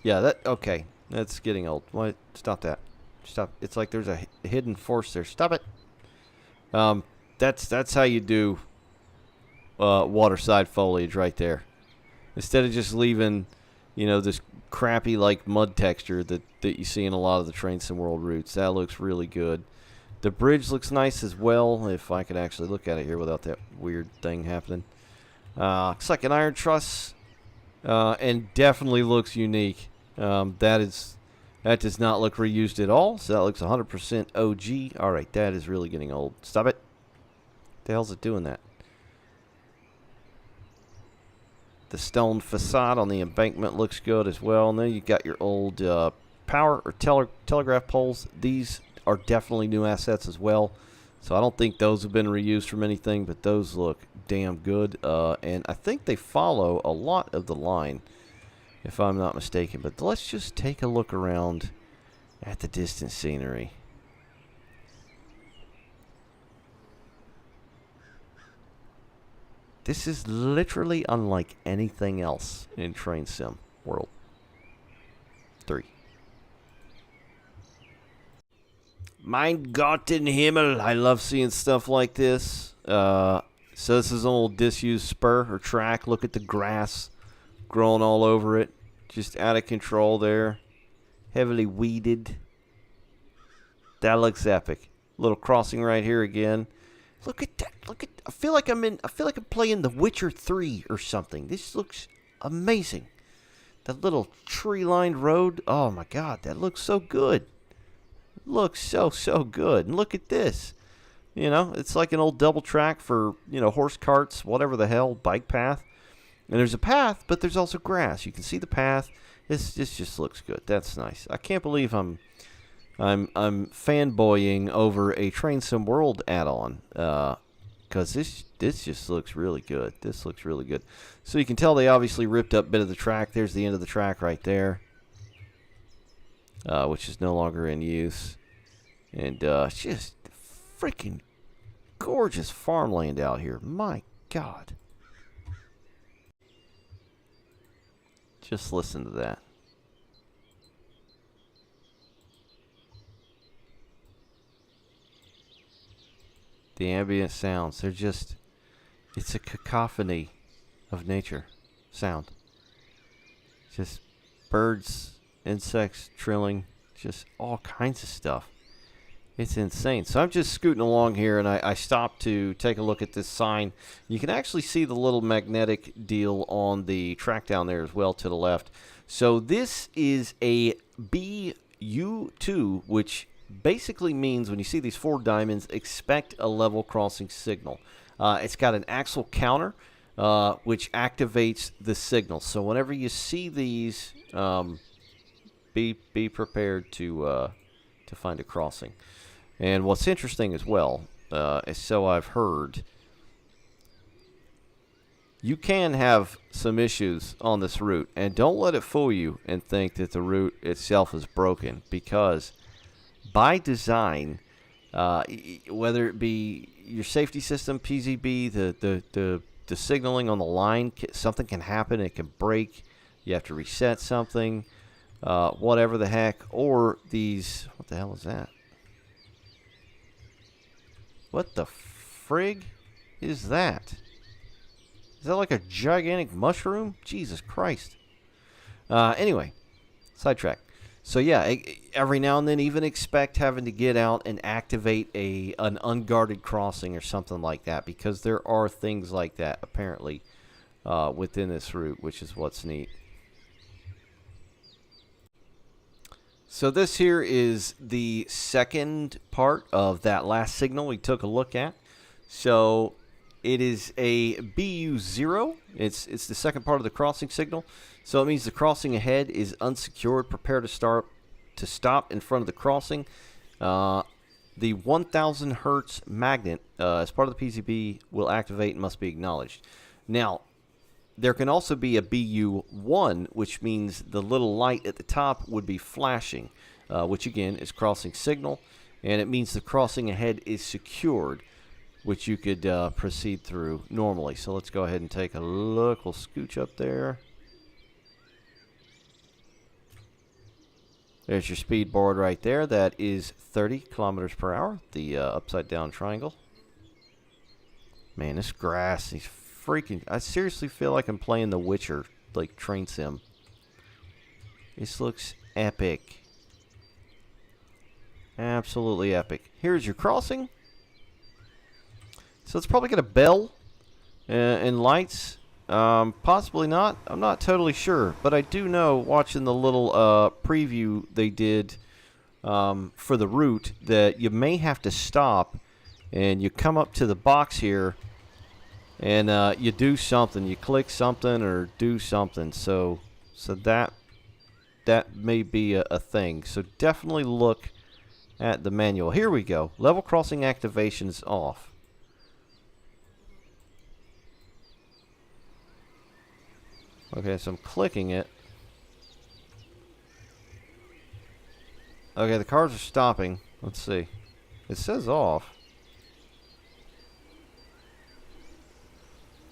Yeah, okay. That's getting old. What? Stop that. Stop. It's like there's a hidden force there. Stop it. That's how you do waterside foliage right there. Instead of just leaving, you know, this crappy like mud texture that you see in a lot of the Train Sim World routes. That looks really good. The bridge looks nice as well, if I could actually look at it here without that weird thing happening. Looks like an iron truss, and definitely looks unique. That does not look reused at all, so that looks 100% OG. All right, that is really getting old. Stop it. What the hell's it doing that? The stone facade on the embankment looks good as well. And then you got your old power or telegraph poles. These are definitely new assets as well. So I don't think those have been reused from anything, but those look damn good. And I think they follow a lot of the line, if I'm not mistaken. But let's just take a look around at the distant scenery. This is literally unlike anything else in Train Sim World 3. Mein Gott in Himmel. I love seeing stuff like this. So this is an old disused spur or track. Look at the grass growing all over it. Just out of control there. Heavily weeded. That looks epic. Little crossing right here again. Look at that. I feel like I'm playing The Witcher 3 or something. This looks amazing. That little tree-lined road. Oh my god, that looks so good. It looks so good. And look at this. You know, it's like an old double track for, you know, horse carts, whatever the hell, bike path. And there's a path, but there's also grass. You can see the path. This just looks good. That's nice. I can't believe I'm fanboying over a Train Sim World add-on, because this just looks really good. This looks really good. So you can tell they obviously ripped up a bit of the track. There's the end of the track right there, which is no longer in use. And just freaking gorgeous farmland out here. My God. Just listen to that. The ambient sounds, they're just, it's a cacophony of nature sound. Just birds, insects, trilling, just all kinds of stuff. It's insane. So I'm just scooting along here, and I stopped to take a look at this sign. You can actually see the little magnetic deal on the track down there as well to the left. So this is a BU2, which basically means when you see these 4 diamonds, expect a level crossing signal. It's got an axle counter, which activates the signal. So whenever you see these, be prepared to find a crossing. And what's interesting as well, is so I've heard, you can have some issues on this route, and don't let it fool you and think that the route itself is broken, because by design, whether it be your safety system, PZB, the signaling on the line, something can happen, it can break, you have to reset something, whatever the heck, or these, what the hell is that? What the frig is that? Is that like a gigantic mushroom? Jesus Christ. Anyway, sidetrack. So yeah, every now and then even expect having to get out and activate an unguarded crossing or something like that, because there are things like that apparently within this route, which is what's neat. So this here is the second part of that last signal we took a look at. So It is a BU0. It's the second part of the crossing signal. So it means the crossing ahead is unsecured. Prepare to stop in front of the crossing. The 1000 hertz magnet as part of the PCB will activate and must be acknowledged. Now, there can also be a BU1, which means the little light at the top would be flashing, which again is crossing signal, and it means the crossing ahead is secured, which you could proceed through normally. So let's go ahead and take a look. We'll scooch up there. There's your speed board right there. That is 30 kilometers per hour, the upside down triangle. Man, this grass is freaking... I seriously feel like I'm playing The Witcher, like train sim. This looks epic. Absolutely epic. Here's your crossing. So it's probably got a bell and lights. Possibly not. I'm not totally sure. But I do know, watching the little preview they did for the route, that you may have to stop and you come up to the box here and you do something. You click something or do something. So that may be a thing. So definitely look at the manual. Here we go. Level crossing activation is off. Okay, so I'm clicking it. Okay, the cars are stopping. Let's see. It says off.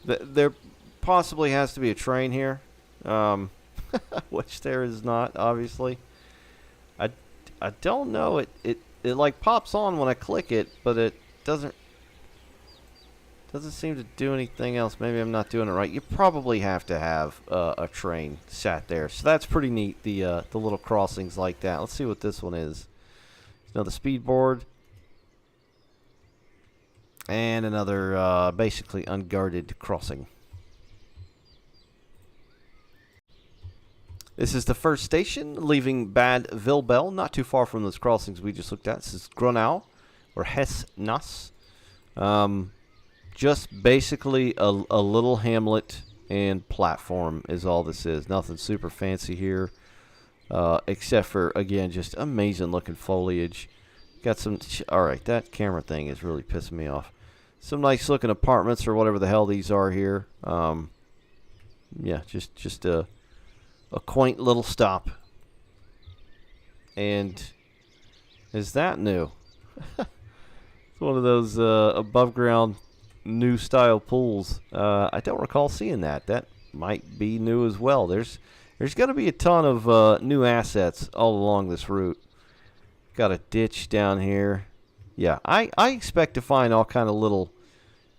There possibly has to be a train here, which there is not, obviously. I don't know. It like pops on when I click it, but it doesn't seem to do anything else. Maybe I'm not doing it right. You probably have to have a train sat there. So that's pretty neat, the little crossings like that. Let's see what this one is. Another speed board. And another basically unguarded crossing. This is the first station, leaving Bad Vilbel, not too far from those crossings we just looked at. This is Gronau, or Hess-Nass. Just basically a little hamlet and platform is all this is. Nothing super fancy here, except for, again, just amazing looking foliage. Got some... Alright, that camera thing is really pissing me off. Some nice looking apartments or whatever the hell these are here. Yeah, just a quaint little stop. And is that new? It's one of those above ground new style pools. I don't recall seeing that. That might be new as well. There's got to be a ton of new assets all along this route. Got a ditch down here. Yeah, I expect to find all kind of little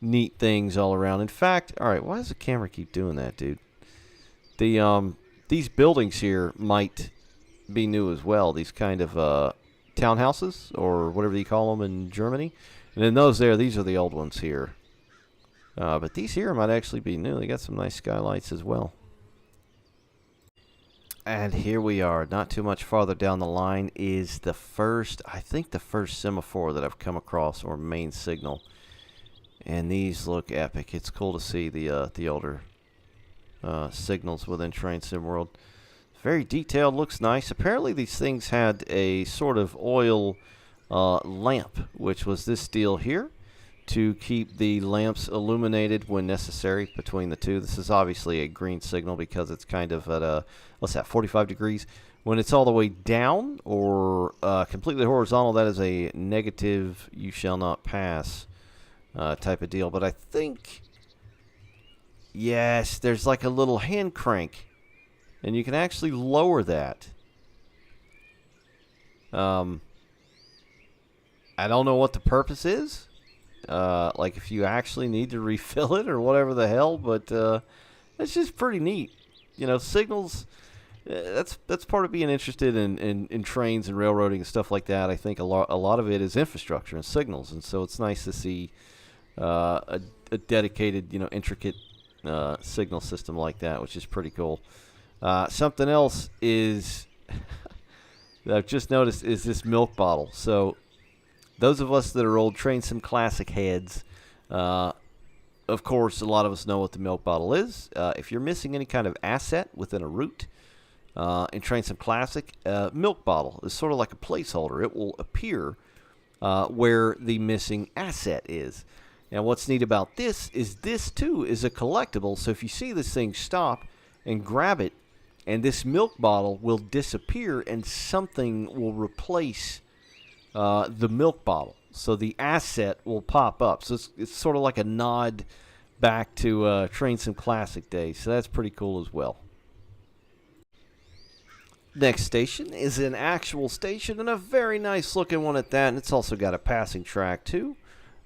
neat things all around. In fact, all right, why does the camera keep doing that, dude? These buildings here might be new as well. These kind of townhouses, or whatever you call them in Germany. And then those there, these are the old ones here. But these here might actually be new. They got some nice skylights as well. And here we are. Not too much farther down the line is the first, I think the first semaphore that I've come across, or main signal. And these look epic. It's cool to see the older signals within Train Sim World. Very detailed, looks nice. Apparently these things had a sort of oil lamp, which was this deal here, to keep the lamps illuminated when necessary between the two. This is obviously a green signal because it's kind of at a, what's that, 45 degrees. When it's all the way down or completely horizontal, that is a negative, you shall not pass type of deal. But I think, yes, there's like a little hand crank, and you can actually lower that. I don't know what the purpose is. Like if you actually need to refill it or whatever the hell, but it's just pretty neat. You know, signals, that's part of being interested in trains and railroading and stuff like that. I think a lot of it is infrastructure and signals, and so it's nice to see a dedicated, intricate signal system like that, which is pretty cool. Something else is that I've just noticed is this milk bottle. So those of us that are old Train Sim Classic heads, of course, a lot of us know what the milk bottle is. If you're missing any kind of asset within a route, in Train Sim Classic, milk bottle is sort of like a placeholder. It will appear where the missing asset is. Now, what's neat about this too is a collectible. So if you see this thing, stop and grab it, and this milk bottle will disappear, and something will replace the milk bottle. So the asset will pop up. So it's sort of like a nod back to Train Sim Classic days. So that's pretty cool as well. Next station is an actual station, and a very nice looking one at that. And it's also got a passing track too.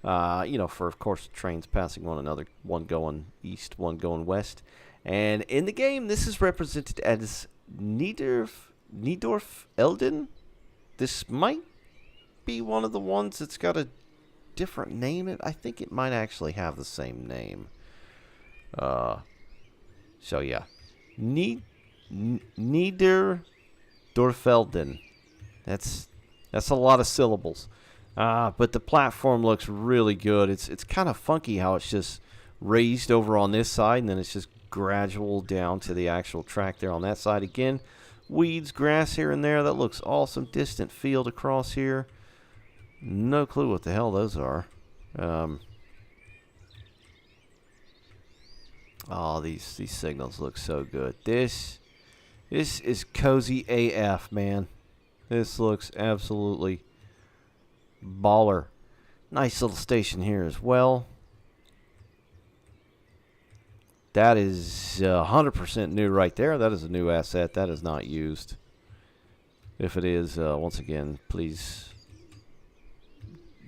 For, of course, trains passing one another, one going east, one going west. And in the game, this is represented as Niddertalbahn. This might be one of the ones that's got a different name. I think it might actually have the same name. So yeah, Niddertalbahn. That's a lot of syllables. But the platform looks really good. It's kind of funky how it's just raised over on this side, and then it's just gradual down to the actual track there on that side. Again, weeds, grass here and there. That looks awesome. Distant field across here. No clue what the hell those are. Oh, these signals look so good. This is cozy AF, man. This looks absolutely baller. Nice little station here as well. That is 100% new right there. That is a new asset. That is not used. If it is, once again, please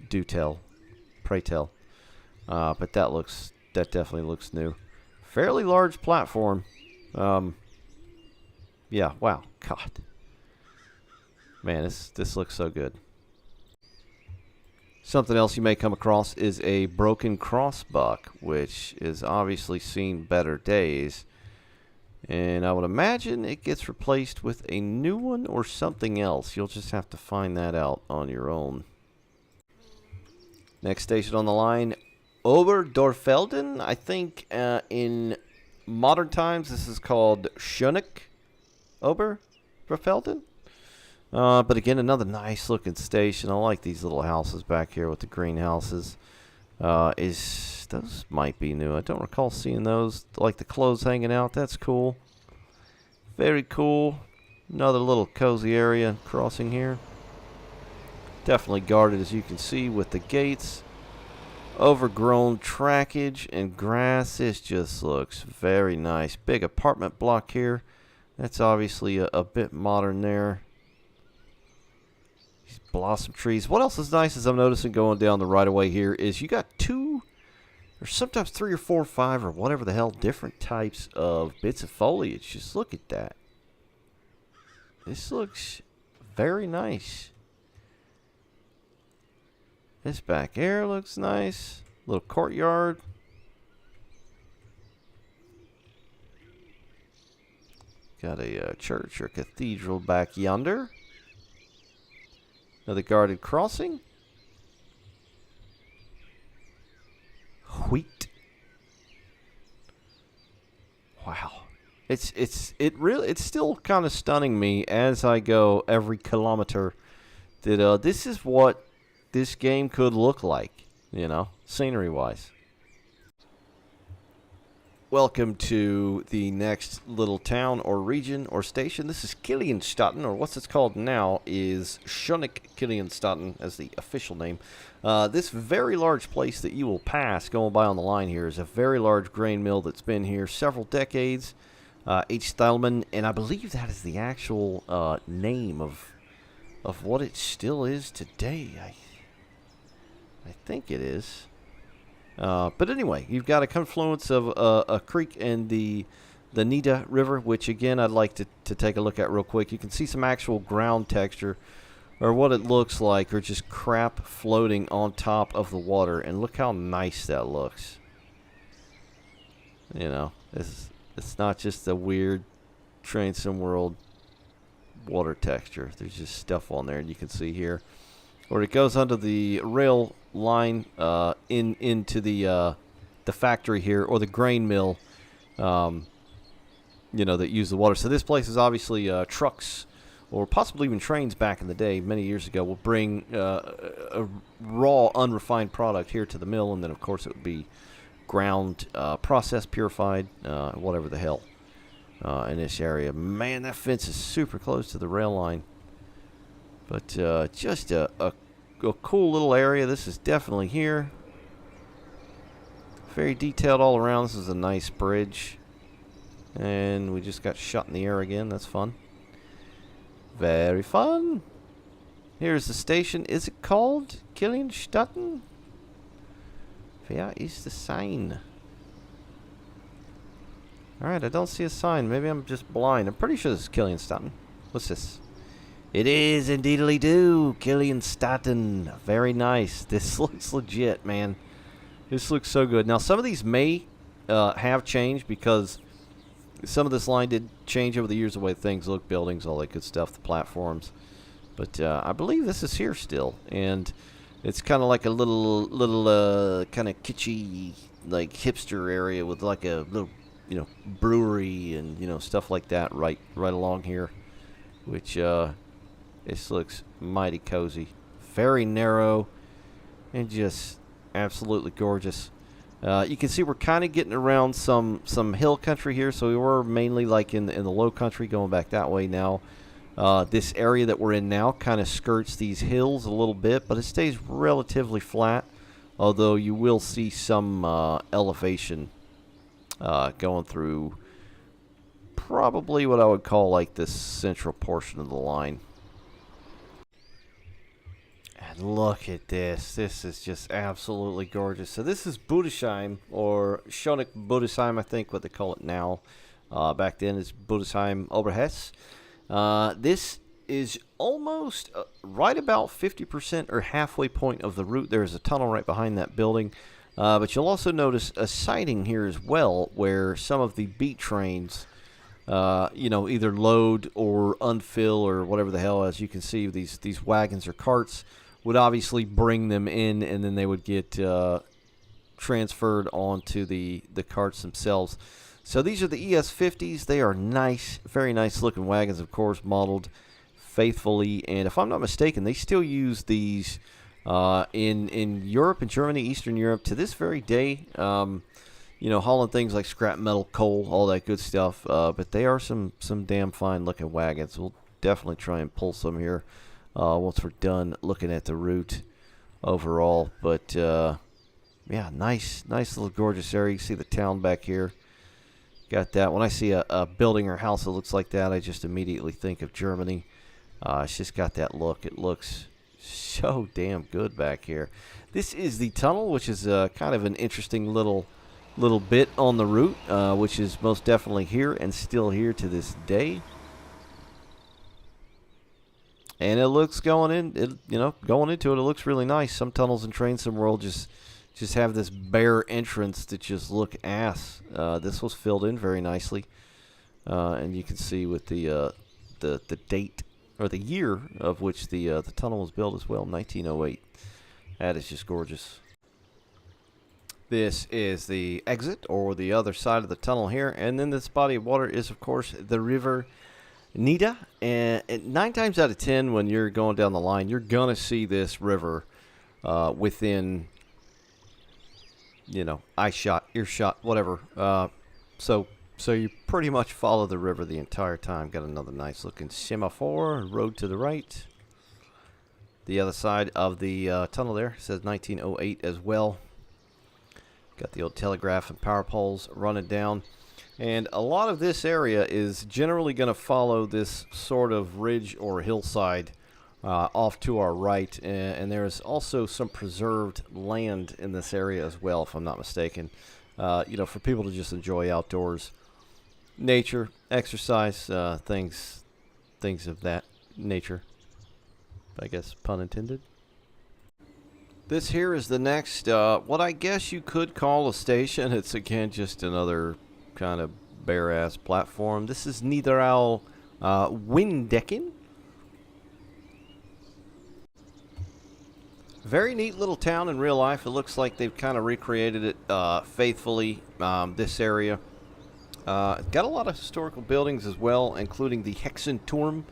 do tell. Pray tell. But that definitely looks new. Fairly large platform. Yeah, wow. God. Man, this looks so good. Something else you may come across is a broken crossbuck, which is obviously seen better days. And I would imagine it gets replaced with a new one or something else. You'll just have to find that out on your own. Next station on the line, Oberdorfelden. I think in modern times this is called Shunter. Oberfelden. But again, another nice looking station. I like these little houses back here with the greenhouses. Those might be new. I don't recall seeing those. Like the clothes hanging out. That's cool. Very cool. Another little cozy area crossing here. Definitely guarded, as you can see, with the gates. Overgrown trackage and grass. This just looks very nice. Big apartment block here. That's obviously a bit modern there. These blossom trees. What else is nice is I'm noticing going down the right of way here is you got two, or sometimes 3 or 4 or 5 or whatever the hell, different types of bits of foliage. Just look at that. This looks very nice. This back here looks nice. Little courtyard. Got a church or cathedral back yonder. Another guarded crossing. Wheat. Wow. It's still kind of stunning me as I go every kilometer that this is what this game could look like, you know, scenery wise. Welcome to the next little town or region or station. This is Kilianstaden, or what's it's called now is Scenic Kilianstaden as the official name. This very large place that you will pass going by on the line here is a very large grain mill that's been here several decades. H. Stylman, and I believe that is the actual name of what it still is today. I think it is. But anyway, you've got a confluence of a creek and the Nidda River, which again I'd like to take a look at real quick. You can see some actual ground texture, or what it looks like, or just crap floating on top of the water. And look how nice that looks. You know, it's not just a weird Train Sim World water texture. There's just stuff on there, and you can see here where it goes under the rail line into the the factory here, or the grain mill, you know, that use the water. So this place is obviously trucks, or possibly even trains back in the day, many years ago, will bring a raw, unrefined product here to the mill, and then, of course, it would be ground, processed, purified, whatever the hell, in this area. Man, that fence is super close to the rail line. But just a cool little area. This is definitely here. Very detailed all around. This is a nice bridge. And we just got shot in the air again. That's fun. Very fun. Here's the station. Is it called Killingstatten? Where is the sign? Alright, I don't see a sign. Maybe I'm just blind. I'm pretty sure this is Killingstatten. What's this? It is indeedly do. Killingstatten. Very nice. This looks legit, man. This looks so good. Now, some of these may have changed, because some of this line did change over the years, the way things look, buildings, all that good stuff, the platforms. But I believe this is here still, and it's kind of like a little kind of kitschy, like hipster area with like a little, you know, brewery and, you know, stuff like that right along here, which this looks mighty cozy, very narrow, and just absolutely gorgeous. You can see we're kind of getting around some hill country here, so we were mainly like in the low country, going back that way now. This area that we're in now kind of skirts these hills a little bit, but it stays relatively flat, although you will see some elevation going through probably what I would call like this central portion of the line. And look at this. This is just absolutely gorgeous. So this is Budesheim, or Scenic Budesheim, I think what they call it now. Back then it's Budesheim Oberhess. This is almost right about 50% or halfway point of the route. There's a tunnel right behind that building. But you'll also notice a siding here as well, where some of the beat trains, you know, either load or unfill or whatever the hell. As you can see, these wagons or carts would obviously bring them in, and then they would get transferred onto the carts themselves. So these are the ES50s. They are nice, very nice looking wagons, of course, modeled faithfully. And if I'm not mistaken, they still use these in Europe and Germany, Eastern Europe, to this very day. You know, hauling things like scrap metal, coal, all that good stuff. But they are some damn fine looking wagons. We'll definitely try and pull some here once we're done looking at the route overall. But yeah, nice little gorgeous area. You see the town back here. Got that. When I see a building or house that looks like that, I just immediately think of Germany. It's just got that look. It looks so damn good back here. This is the tunnel, which is kind of an interesting little bit on the route, which is most definitely here and still here to this day. And it looks going into it, it looks really nice. Some tunnels and trains somewhere just have this bare entrance that just look ass. This was filled in very nicely, and you can see with the date or the year of which the tunnel was built as well, 1908. That is just gorgeous. This is the exit, or the other side of the tunnel here, and then this body of water is, of course, the river Nidda. And 9 times out of 10, when you're going down the line, you're gonna see this river within, you know, eye shot, earshot, whatever. So you pretty much follow the river the entire time. Got another nice looking semaphore, road to the right. The other side of the tunnel there says 1908 as well. Got the old telegraph and power poles running down. And a lot of this area is generally going to follow this sort of ridge or hillside off to our right. And there's also some preserved land in this area as well, if I'm not mistaken. You know, for people to just enjoy outdoors, nature, exercise, things of that nature. I guess, pun intended. This here is the next, what I guess you could call a station. It's again just another kind of bare ass platform. This is Niddertalbahn Windecken. Very neat little town in real life. It looks like they've kind of recreated it faithfully, this area. Got a lot of historical buildings as well, including the Hexenturm,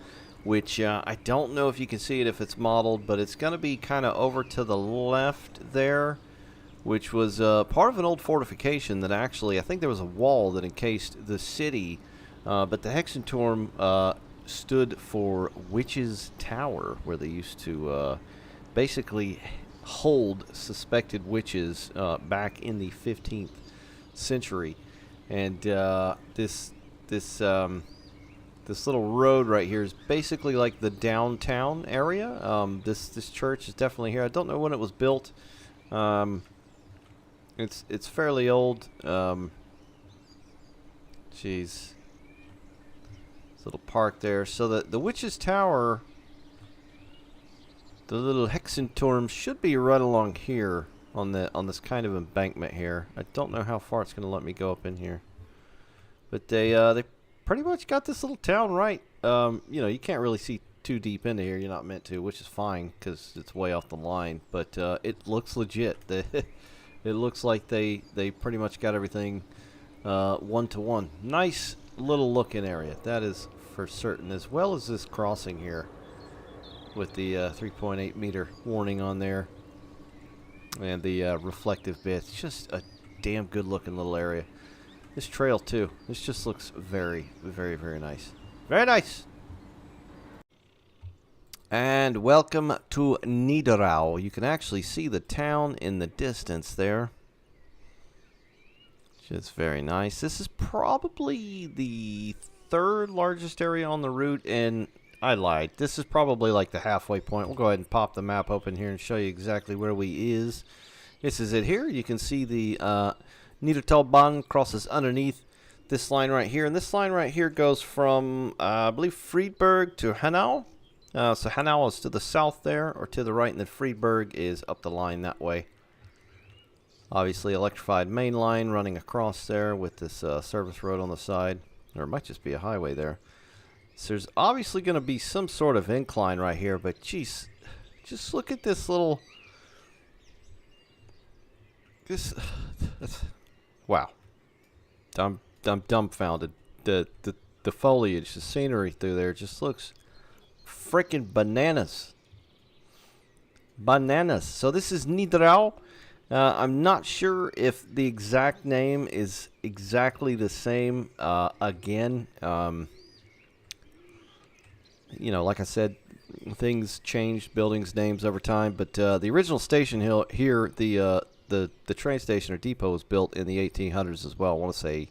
which I don't know if you can see it if it's modeled, but it's going to be kind of over to the left there, which was part of an old fortification that actually, I think there was a wall that encased the city, but the Hexenturm stood for Witch's Tower, where they used to basically hold suspected witches back in the 15th century. And this little road right here is basically like the downtown area. This church is definitely here. I don't know when it was built. It's fairly old. Geez, this little park there. So the Witch's Tower, the little Hexenturm, should be right along here on this kind of embankment here. I don't know how far it's going to let me go up in here, but they pretty much got this little town right. You know, you can't really see too deep into here. You're not meant to, which is fine because it's way off the line. But it looks legit. It looks like they pretty much got everything one-to-one. Nice little looking area, that is for certain, as well as this crossing here with the 3.8 meter warning on there and the reflective bits. Just a damn good looking little area. This trail too, this just looks very, very, very nice. Very nice. And welcome to Nidderau. You can actually see the town in the distance there. Just very nice. This is probably the third largest area on the route, and I lied. This is probably like the halfway point. We'll go ahead and pop the map open here and show you exactly where we is. This is it here. You can see the Niddertalbahn crosses underneath this line right here. And this line right here goes from, I believe, Friedberg to Hanau. So Hanau is to the south there, or to the right, and then Friedberg is up the line that way. Obviously, electrified main line running across there with this service road on the side. Or it might just be a highway there. So there's obviously going to be some sort of incline right here, but geez, just look at this little... wow. I'm dumbfounded. The foliage, the scenery through there just looks freaking bananas. Bananas. So this is Nidderau. I'm not sure if the exact name is exactly the same again. You know, like I said, things changed, buildings, names over time. But the original station here, the train station or depot was built in the 1800s as well. I want to say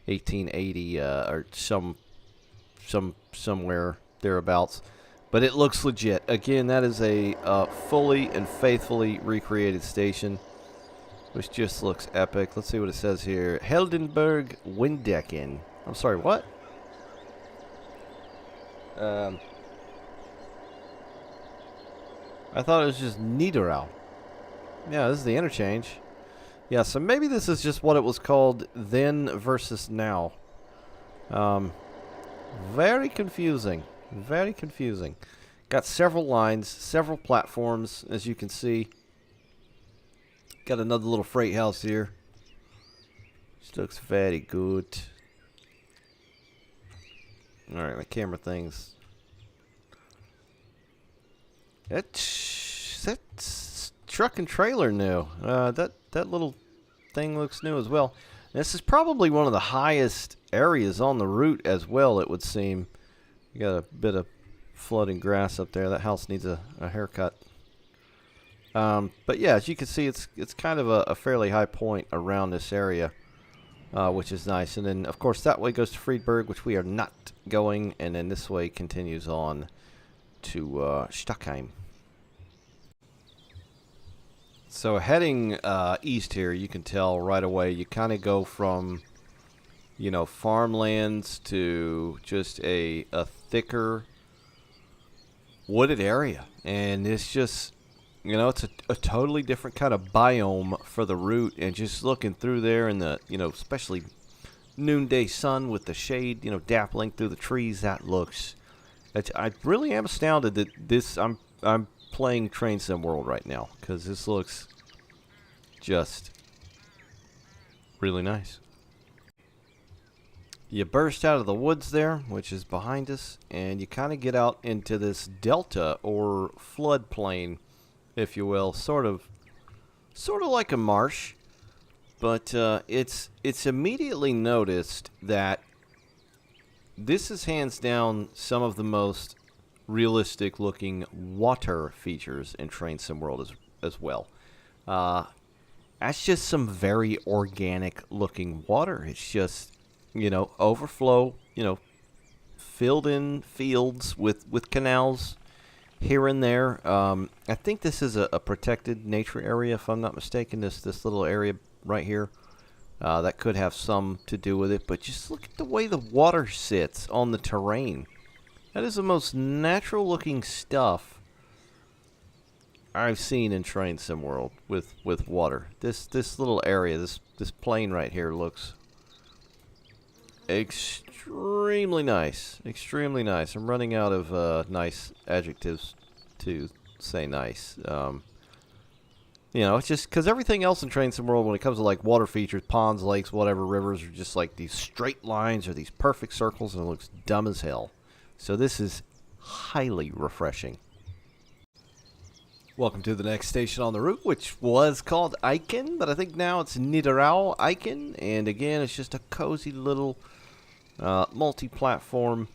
1880 or somewhere thereabouts. But it looks legit. Again, that is a fully and faithfully recreated station, which just looks epic. Let's see what it says here. Heldenberg Windecken. I'm sorry, what? I thought it was just Nidderau. Yeah, this is the interchange. Yeah, so maybe this is just what it was called then versus now. Very confusing. Very confusing. Got several lines, several platforms, as you can see. Got another little freight house here. This looks very good. Alright, my camera thing's... That's truck and trailer new. That little thing looks new as well. This is probably one of the highest areas on the route as well, it would seem. You got a bit of flooding grass up there. That house needs a haircut. But yeah, as you can see, it's kind of a fairly high point around this area, which is nice. And then, of course, that way goes to Friedberg, which we are not going. And then this way continues on to Stockheim. So heading east here, you can tell right away, you kind of go from, you know, farmlands to just a thicker wooded area. And it's just, you know, it's a totally different kind of biome for the route. And just looking through there in the, you know, especially noonday sun with the shade, you know, dappling through the trees, that looks... I really am astounded that this... I'm playing Train Sim World right now, because this looks just really nice. You burst out of the woods there, which is behind us, and you kind of get out into this delta or floodplain, if you will, sort of like a marsh, but it's immediately noticed that this is hands down some of the most realistic looking water features in Train Sim World as well. That's just some very organic looking water. It's just, you know, overflow, you know, filled in fields with canals here and there. I think this is a protected nature area, if I'm not mistaken, this little area right here. That could have some to do with it, but just look at the way the water sits on the terrain. That is the most natural looking stuff I've seen in Train Sim World with water. This little area, this plain right here looks extremely nice. Extremely nice. I'm running out of nice adjectives to say nice. You know, it's just because everything else in Train Sim World, when it comes to like water features, ponds, lakes, whatever, rivers, are just like these straight lines or these perfect circles, and it looks dumb as hell. So this is highly refreshing. Welcome to the next station on the route, which was called Eichen, but I think now it's Niddertalbahn. And again, it's just a cozy little multi-platform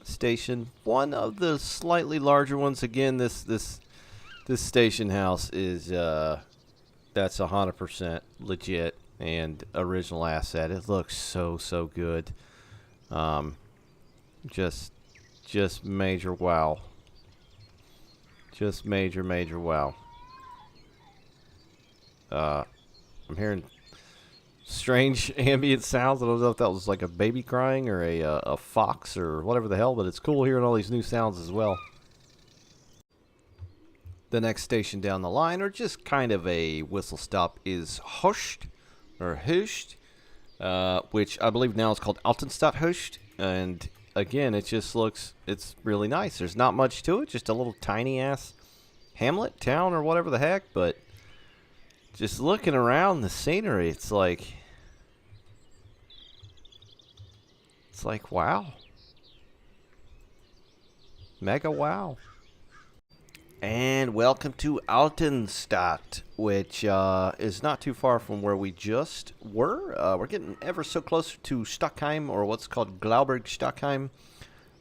station. One of the slightly larger ones. Again, this station house is that's 100% legit and original asset. It looks so good. Just major wow. Just major wow. I'm hearing strange ambient sounds. I don't know if that was like a baby crying or a fox or whatever the hell, but it's cool hearing all these new sounds as well. The next station down the line, or just kind of a whistle stop, is Host, or Host, which I believe now is called Altenstadt Host. And again, it just looks, it's really nice. There's not much to it, just a little tiny ass hamlet, town, or whatever the heck, but just looking around the scenery, it's like wow. Mega wow. And welcome to Altenstadt, which is not too far from where we just were. We're getting ever so closer to Stockheim, or what's called Glauberg Stockheim,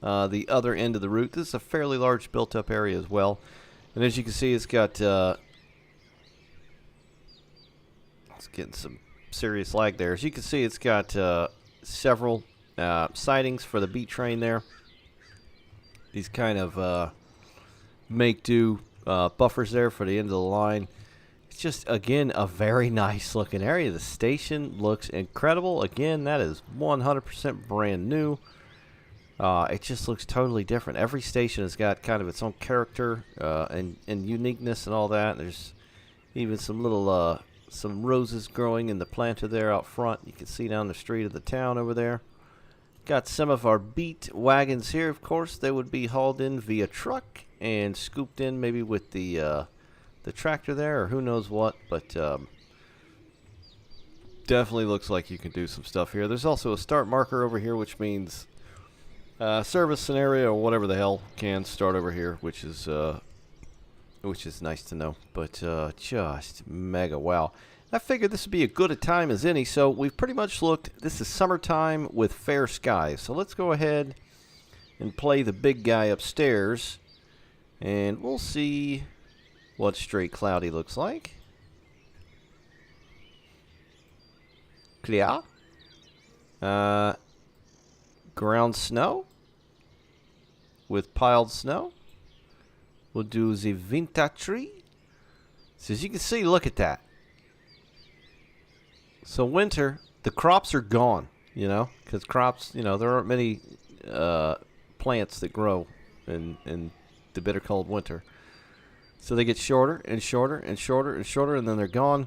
the other end of the route. This is a fairly large built-up area as well. And as you can see, it's got... it's getting some serious lag there. As you can see, it's got several sidings for the beat train there. These kind of... make-do buffers there for the end of the line. It's just, again, a very nice looking area. The station looks incredible. Again, that is 100% brand new. It just looks totally different. Every station has got kind of its own character and uniqueness and all that. There's even some little some roses growing in the planter there out front. You can see down the street of the town over there. Got some of our beat wagons here. Of course, they would be hauled in via truck and scooped in maybe with the tractor there, or who knows what, but definitely looks like you can do some stuff here. There's also a start marker over here, which means service scenario or whatever the hell can start over here, which is nice to know. But just mega wow. I figured this would be as good a time as any, so we've pretty much looked. This is summertime with fair skies, so let's go ahead and play the big guy upstairs, and we'll see what straight cloudy looks like. Clear. Ground snow with piled snow. We'll do the winter tree. So as you can see, look at that. So winter, the crops are gone, you know, because crops, you know, there aren't many plants that grow in the bitter cold winter. So they get shorter and shorter and shorter and shorter, and then they're gone.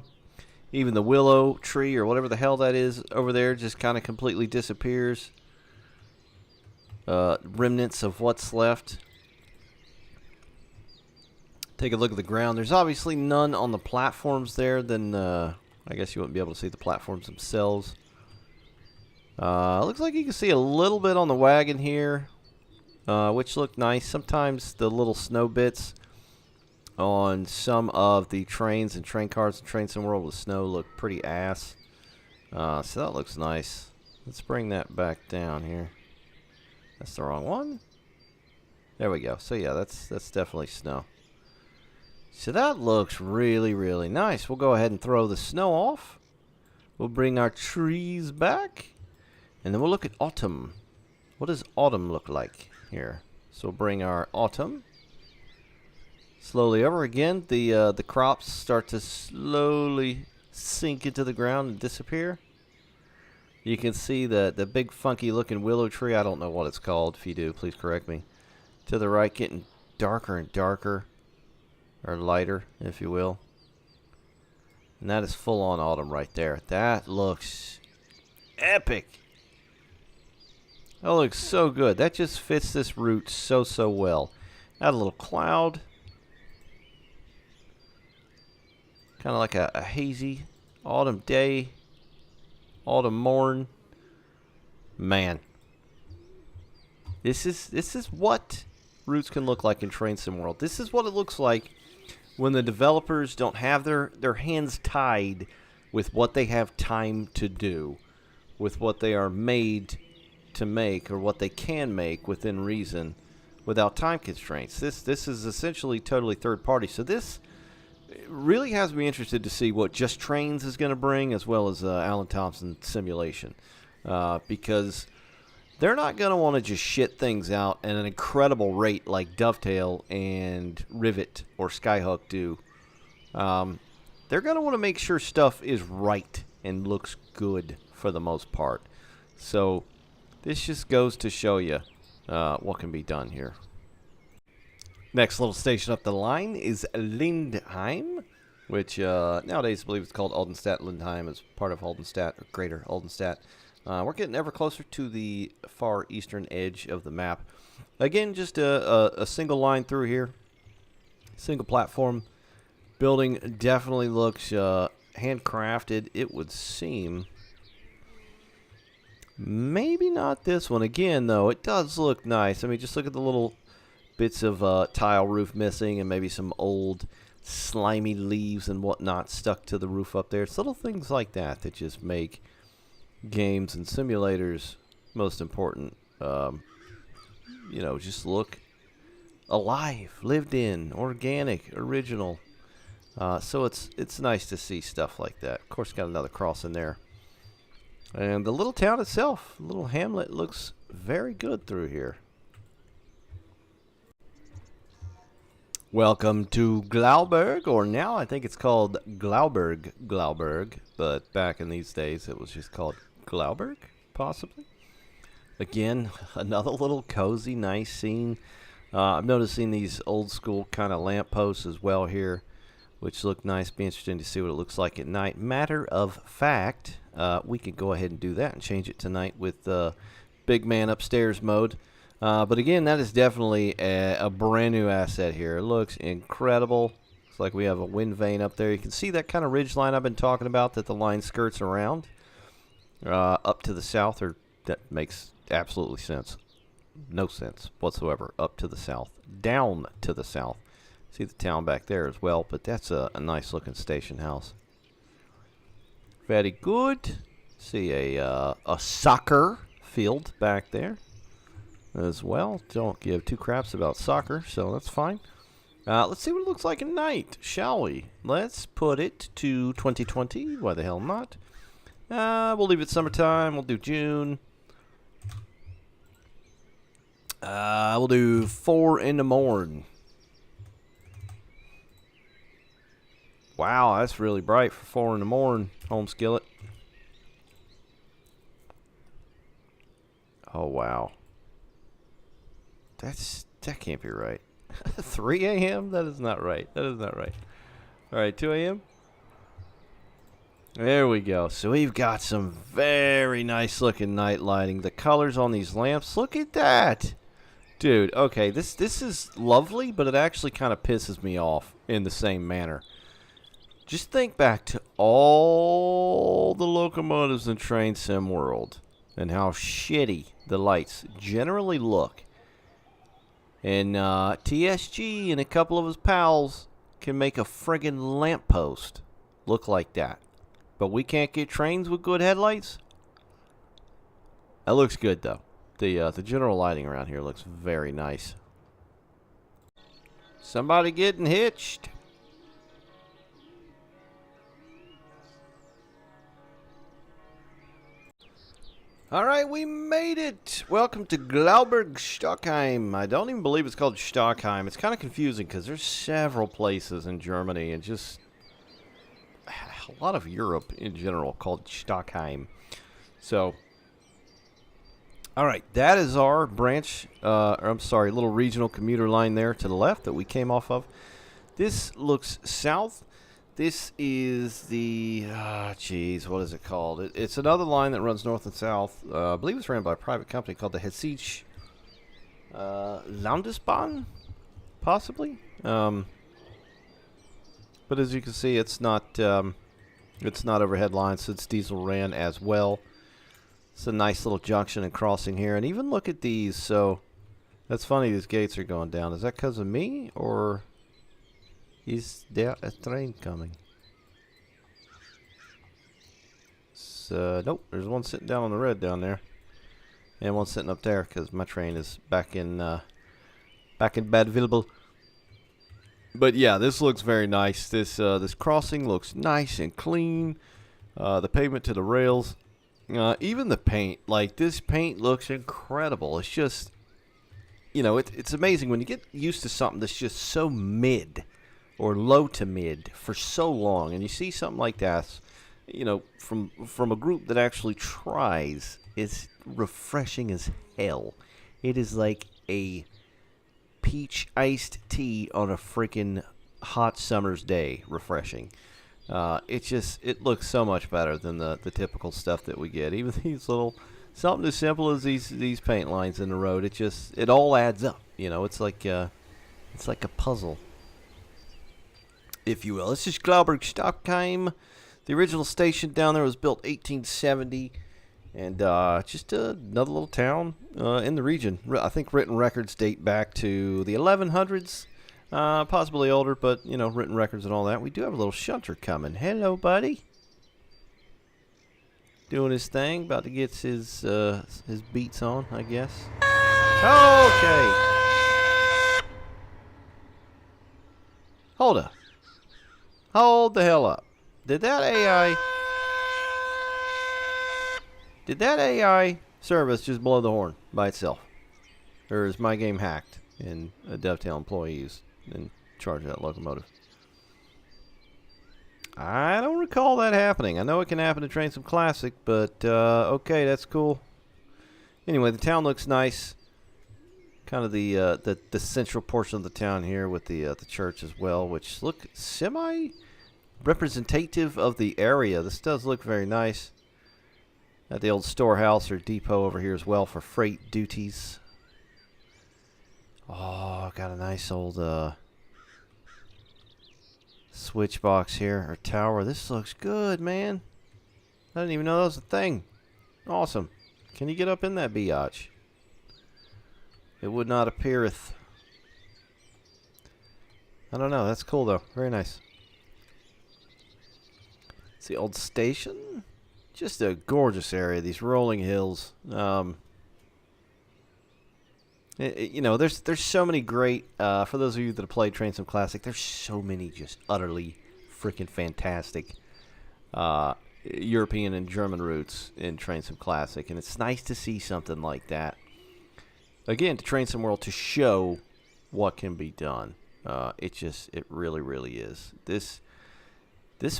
Even the willow tree or whatever the hell that is over there just kind of completely disappears. Remnants of what's left. Take a look at the ground. There's obviously none on the platforms there. Then I guess you wouldn't be able to see the platforms themselves. Looks like you can see a little bit on the wagon here, which look nice. Sometimes the little snow bits on some of the trains and train cars and train sim world with snow look pretty ass. So that looks nice. Let's bring that back down here. That's the wrong one. There we go. So yeah, that's definitely snow. So that looks really, really nice. We'll go ahead and throw the snow off. We'll bring our trees back. And then we'll look at autumn. What does autumn look like here? So we'll bring our autumn slowly over. Again, the crops start to slowly sink into the ground and disappear. You can see the big funky looking willow tree. I don't know what it's called. If you do, please correct me. To the right, getting darker and darker. Or lighter, if you will. And that is full on autumn right there. That looks epic. That looks so good. That just fits this route so well. Add a little cloud. Kind of like a hazy autumn day. Autumn morn. Man. This is what routes can look like in Train Sim World. This is what it looks like when the developers don't have their hands tied with what they have time to do, with what they are made to make, or what they can make within reason without time constraints. This is essentially totally third party. So this really has me interested to see what Just Trains is going to bring, as well as Alan Thompson Simulation, because they're not going to want to just shit things out at an incredible rate like Dovetail and Rivet or Skyhook do. They're going to want to make sure stuff is right and looks good for the most part. So this just goes to show you what can be done here. Next little station up the line is Lindheim, which nowadays I believe it's called Oldenstadt-Lindheim, as part of Oldenstadt, or Greater Oldenstadt. We're getting ever closer to the far eastern edge of the map. Again, just a single line through here. Single platform. Building definitely looks handcrafted, it would seem. Maybe not this one. Again, though, it does look nice. I mean, just look at the little bits of tile roof missing and maybe some old slimy leaves and whatnot stuck to the roof up there. It's little things like that that just make games and simulators most important. You know, just look alive, lived in, organic, original. So it's nice to see stuff like that. Of course, got another cross in there. And the little town itself, little hamlet, looks very good through here. Welcome to Glauberg, or now I think it's called Glauberg, but back in these days it was just called Glauberg, possibly. Again, another little cozy, nice scene. I'm noticing these old school kind of lampposts as well here, which look nice. Be interesting to see what it looks like at night. Matter of fact, we could go ahead and do that and change it tonight with Big Man Upstairs mode. But again, that is definitely a brand new asset here. It looks incredible. Looks like we have a wind vane up there. You can see that kind of ridge line I've been talking about that the line skirts around. Up to the south, or that makes absolutely sense. No sense whatsoever. Up to the south. Down to the south. See the town back there as well, but that's a nice looking station house. Very good. See a soccer field back there as well. Don't give two craps about soccer, so that's fine. Let's see what it looks like at night, shall we? Let's put it to 2020. Why the hell not? We'll leave it summertime. We'll do June. We'll do 4 in the morning. Wow, that's really bright for 4 in the morning, home skillet. Oh, wow. That can't be right. 3 a.m.? That is not right. That is not right. All right, 2 a.m.? There we go. So we've got some very nice looking night lighting. The colors on these lamps, look at that. Dude, okay, this is lovely, but it actually kind of pisses me off in the same manner. Just think back to all the locomotives in Train Sim World and how shitty the lights generally look. And TSG and a couple of his pals can make a friggin' lamppost look like that. But we can't get trains with good headlights? That looks good, though. The general lighting around here looks very nice. Somebody getting hitched. Alright, we made it! Welcome to Glauberg Stockheim. I don't even believe it's called Stockheim. It's kind of confusing because there's several places in Germany and just a lot of Europe in general called Stockheim. So, alright, that is our branch, little regional commuter line there to the left that we came off of. This looks south. This is the, what is it called? It's another line that runs north and south. I believe it's ran by a private company called the Hessische Landesbahn, possibly. But as you can see, it's not overhead lines, so it's diesel ran as well. It's a nice little junction and crossing here, and even look at these. So that's funny. These gates are going down. Is that because of me or? Is there a train coming? So, nope, there's one sitting down on the red down there. And one sitting up there because my train is back in Bad Vilbel. But yeah, this looks very nice. This crossing looks nice and clean. The pavement to the rails. Even the paint. Like, this paint looks incredible. It's just, you know, it's amazing when you get used to something that's just so mid or low to mid for so long, and you see something like that, you know, from a group that actually tries. It's refreshing as hell. It is like a peach iced tea on a freaking hot summer's day. Refreshing. It looks so much better than the typical stuff that we get. Even these little, something as simple as these paint lines in the road. It all adds up. You know, it's like a puzzle, if you will. This is Glauberg Stockheim. The original station down there was built 1870, and just another little town in the region. I think written records date back to the 1100s, possibly older, but you know, written records and all that. We do have a little Shunter coming. Hello, buddy. Doing his thing, about to get his beats on, I guess. Okay. Hold up. Hold the hell up. Did that AI service just blow the horn by itself? Or is my game hacked and a Dovetail employee is in charge of that locomotive? I don't recall that happening. I know it can happen to Train Sim Classic, but okay, that's cool. Anyway, the town looks nice. Kind of the central portion of the town here with the church as well, which look semi-representative of the area. This does look very nice. Got the old storehouse or depot over here as well for freight duties. Oh, got a nice old switch box here, or tower. This looks good, man. I didn't even know that was a thing. Awesome. Can you get up in that biatch? It would not appeareth. I don't know. That's cool, though. Very nice. It's the old station. Just a gorgeous area. These rolling hills. You know, there's so many great. For those of you that have played Train Sim Classic, there's so many just utterly freaking fantastic European and German routes in Train Sim Classic, and it's nice to see something like that. Again, to Train Sim World to show what can be done. It really, really is. This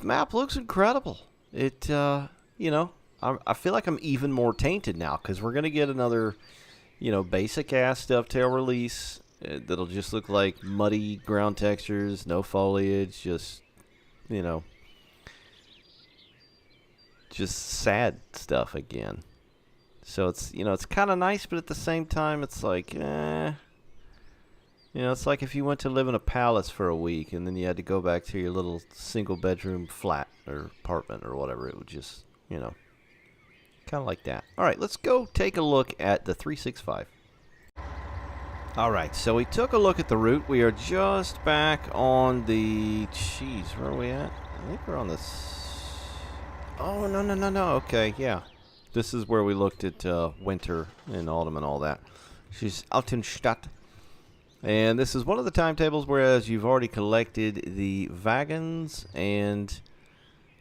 map looks incredible. It, you know, I feel like I'm even more tainted now because we're gonna get another, you know, basic ass Dovetail release that'll just look like muddy ground textures, no foliage, just, you know, just sad stuff again. So it's, you know, it's kind of nice, but at the same time, it's like, You know, it's like if you went to live in a palace for a week and then you had to go back to your little single bedroom flat or apartment or whatever. It would just, you know, kind of like that. All right, let's go take a look at the 365. All right, so we took a look at the route. We are just back on the, jeez, where are we at? I think we're on this. Oh, no. Okay, yeah. This is where we looked at winter and autumn and all that. She's Altenstadt. And this is one of the timetables, whereas you've already collected the wagons. And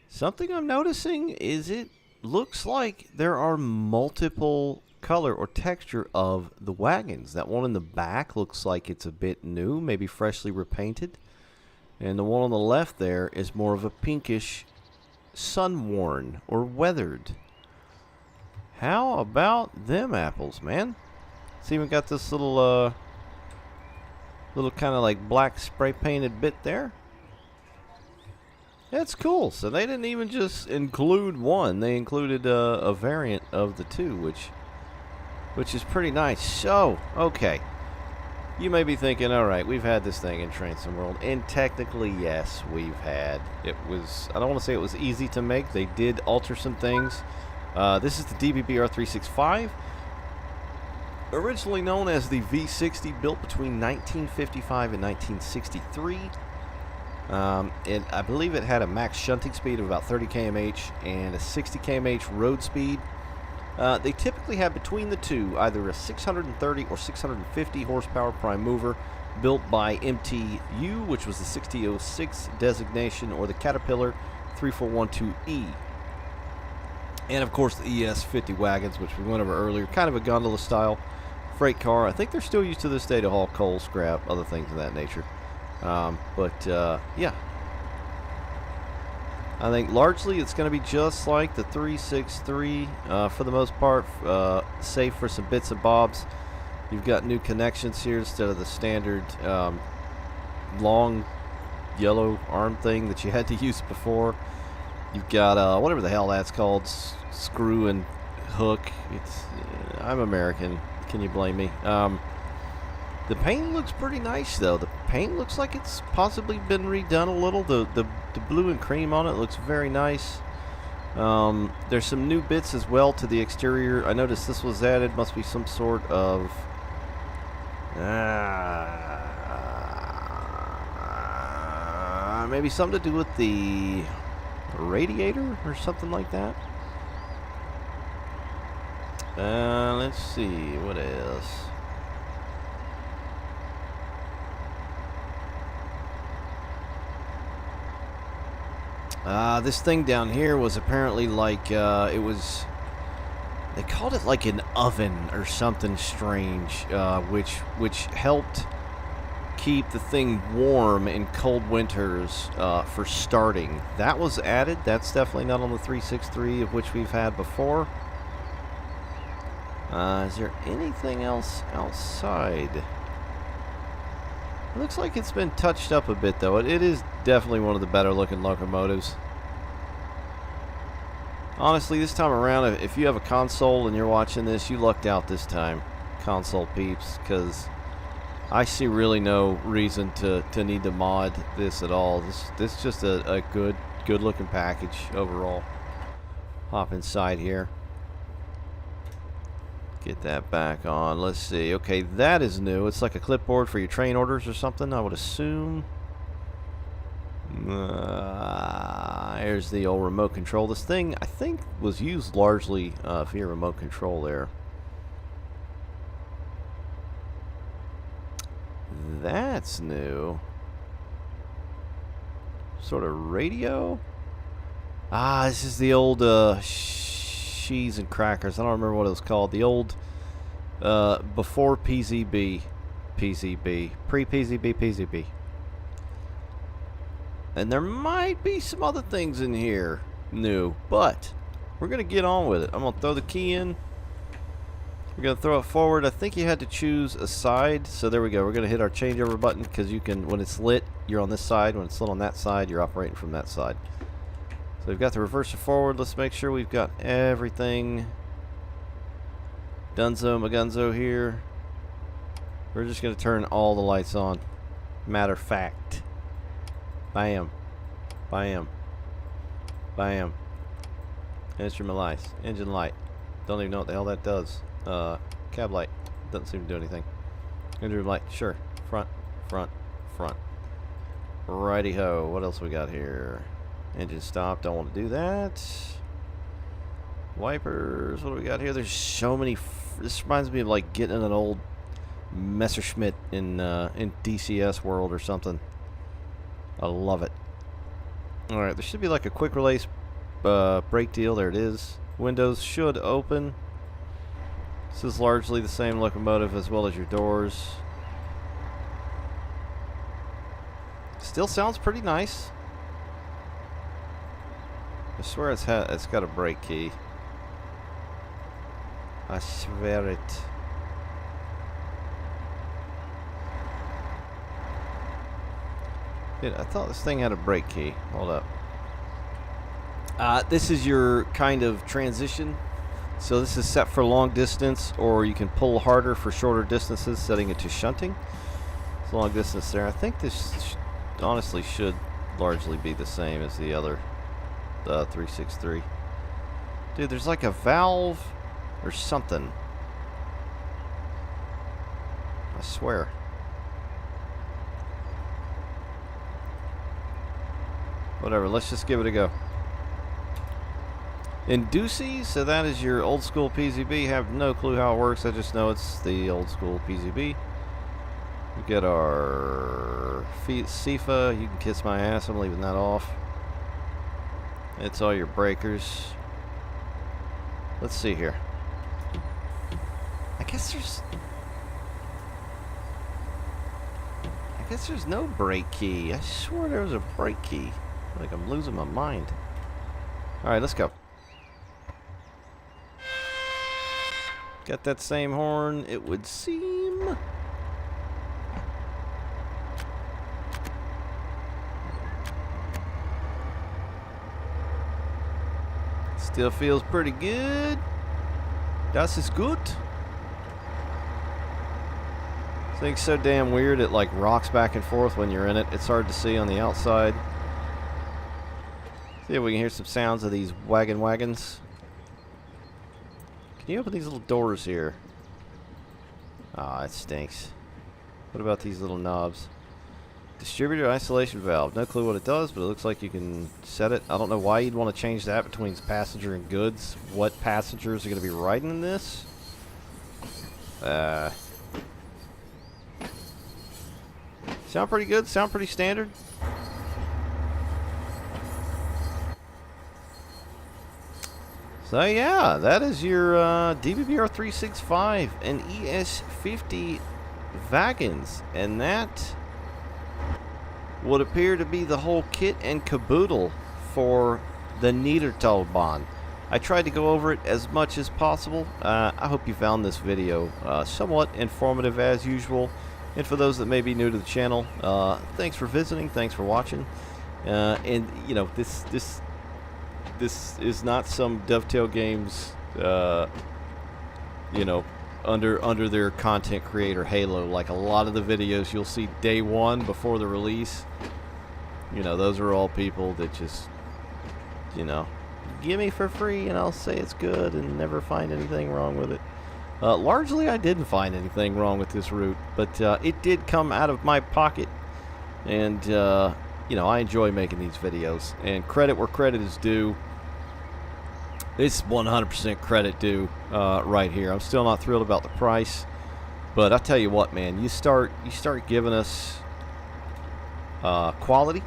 something I'm noticing is it looks like there are multiple color or texture of the wagons. That one in the back looks like it's a bit new, maybe freshly repainted. And the one on the left there is more of a pinkish, sun-worn or weathered. How about them apples, man? It's even got this little kind of like black spray painted bit there. That's cool. So they didn't even just include one. They included a variant of the two, which is pretty nice. So, okay. You may be thinking, all right, we've had this thing in Transom World. And technically, yes, we've had. It was, I don't want to say it was easy to make. They did alter some things. This is the DBBR 365. Originally known as the V60, built between 1955 and 1963. And I believe it had a max shunting speed of about 30 km/h and a 60 km/h road speed. They typically have between the two either a 630 or 650 horsepower prime mover built by MTU, which was the 6006 designation, or the Caterpillar 3412E. And of course the ES50 wagons, which we went over earlier, kind of a gondola style freight car. I think they're still used to this day to haul coal, scrap, other things of that nature. Yeah. I think largely it's going to be just like the 363 for the most part, save for some bits and bobs. You've got new connections here instead of the standard long yellow arm thing that you had to use before. You've got whatever the hell that's called, screw and hook. It's I'm American. Can you blame me? The paint looks pretty nice, though. The paint looks like it's possibly been redone a little. The blue and cream on it looks very nice. There's some new bits as well to the exterior. I noticed this was added. Must be some sort of maybe something to do with the radiator or something like that. Let's see what else. This thing down here was apparently like, it was, they called it like an oven or something strange, which helped keep the thing warm in cold winters for starting. That was added. That's definitely not on the 363, of which we've had before. Is there anything else outside? It looks like it's been touched up a bit, though. It is definitely one of the better looking locomotives. Honestly, this time around, if you have a console and you're watching this, you lucked out this time, console peeps, because I see really no reason to need to mod this at all. This is just a good looking package overall. Hop inside here. Get that back on. Let's see. Okay, that is new. It's like a clipboard for your train orders or something, I would assume. There's the old remote control. This thing, I think, was used largely for your remote control there. That's new. Sort of radio? This is the old cheese and crackers. I don't remember what it was called. The old before PZB, pre-PZB. And there might be some other things in here new, but we're going to get on with it. I'm going to throw the key in. We're going to throw it forward. I think you had to choose a side. So there we go. We're going to hit our changeover button because you can, when it's lit, you're on this side. When it's lit on that side, you're operating from that side. So we've got the reverser forward. Let's make sure we've got everything Dunzo Magunzo here. We're just going to turn all the lights on. Matter of fact. Bam. Bam. Bam. Instrument lights. Engine light. Don't even know what the hell that does. Cab light. Doesn't seem to do anything. Engine light. Sure. Front. Front. Front. Righty-ho. What else we got here? Engine stop. Don't want to do that. Wipers. What do we got here? There's so many. This reminds me of like getting an old Messerschmitt in DCS World or something. I love it. All right, there should be like a quick release brake deal. There it is. Windows should open. This is largely the same locomotive as well as your doors. Still sounds pretty nice. I swear it's got a brake key. I swear it. Dude, I thought this thing had a brake key. Hold up. This is your kind of transition. So this is set for long distance, or you can pull harder for shorter distances, setting it to shunting. It's long distance there. I think this honestly should largely be the same as the other 363. Dude, there's like a valve or something. I swear. Whatever, let's just give it a go. Inducee, so that is your old school PCB. Have no clue how it works. I just know it's the old school PCB. We get our SIFA. You can kiss my ass. I'm leaving that off. It's all your breakers. Let's see here. I guess there's no brake key. I swore there was a brake key. Like I'm losing my mind. All right, let's go. Got that same horn, it would seem. Still feels pretty good. Das ist gut. This thing's so damn weird, it like rocks back and forth when you're in it. It's hard to see on the outside. See if we can hear some sounds of these wagons. Can you open these little doors here? Ah, it stinks. What about these little knobs? Distributor isolation valve. No clue what it does, but it looks like you can set it. I don't know why you'd want to change that between passenger and goods. What passengers are going to be riding in this? Sound pretty good. Sound pretty standard. So yeah, that is your DBBR 365 and ES50 wagons, and that would appear to be the whole kit and caboodle for the Niddertalbahn. I tried to go over it as much as possible. I hope you found this video somewhat informative as usual, and for those that may be new to the channel, thanks for visiting, thanks for watching, and you know, this is not some Dovetail Games, you know, under their content creator halo. Like a lot of the videos you'll see day one before the release, you know, those are all people that just, you know, give me for free and I'll say it's good and never find anything wrong with it. Largely I didn't find anything wrong with this route, but it did come out of my pocket, and you know, I enjoy making these videos, and credit where credit is due. It's 100% credit due right here. I'm still not thrilled about the price, but I tell you what, man, you start giving us quality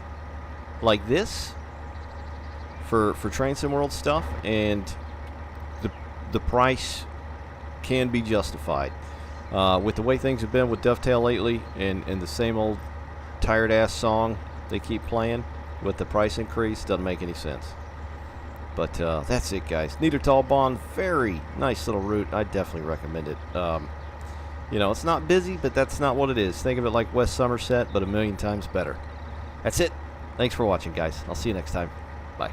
like this for Train Sim World stuff, and the price can be justified. With the way things have been with Dovetail lately, and the same old tired ass song they keep playing with the price increase, doesn't make any sense. But that's it, guys. Niddertalbahn, very nice little route. I definitely recommend it. You know, it's not busy, but that's not what it is. Think of it like West Somerset, but a million times better. That's it. Thanks for watching, guys. I'll see you next time. Bye.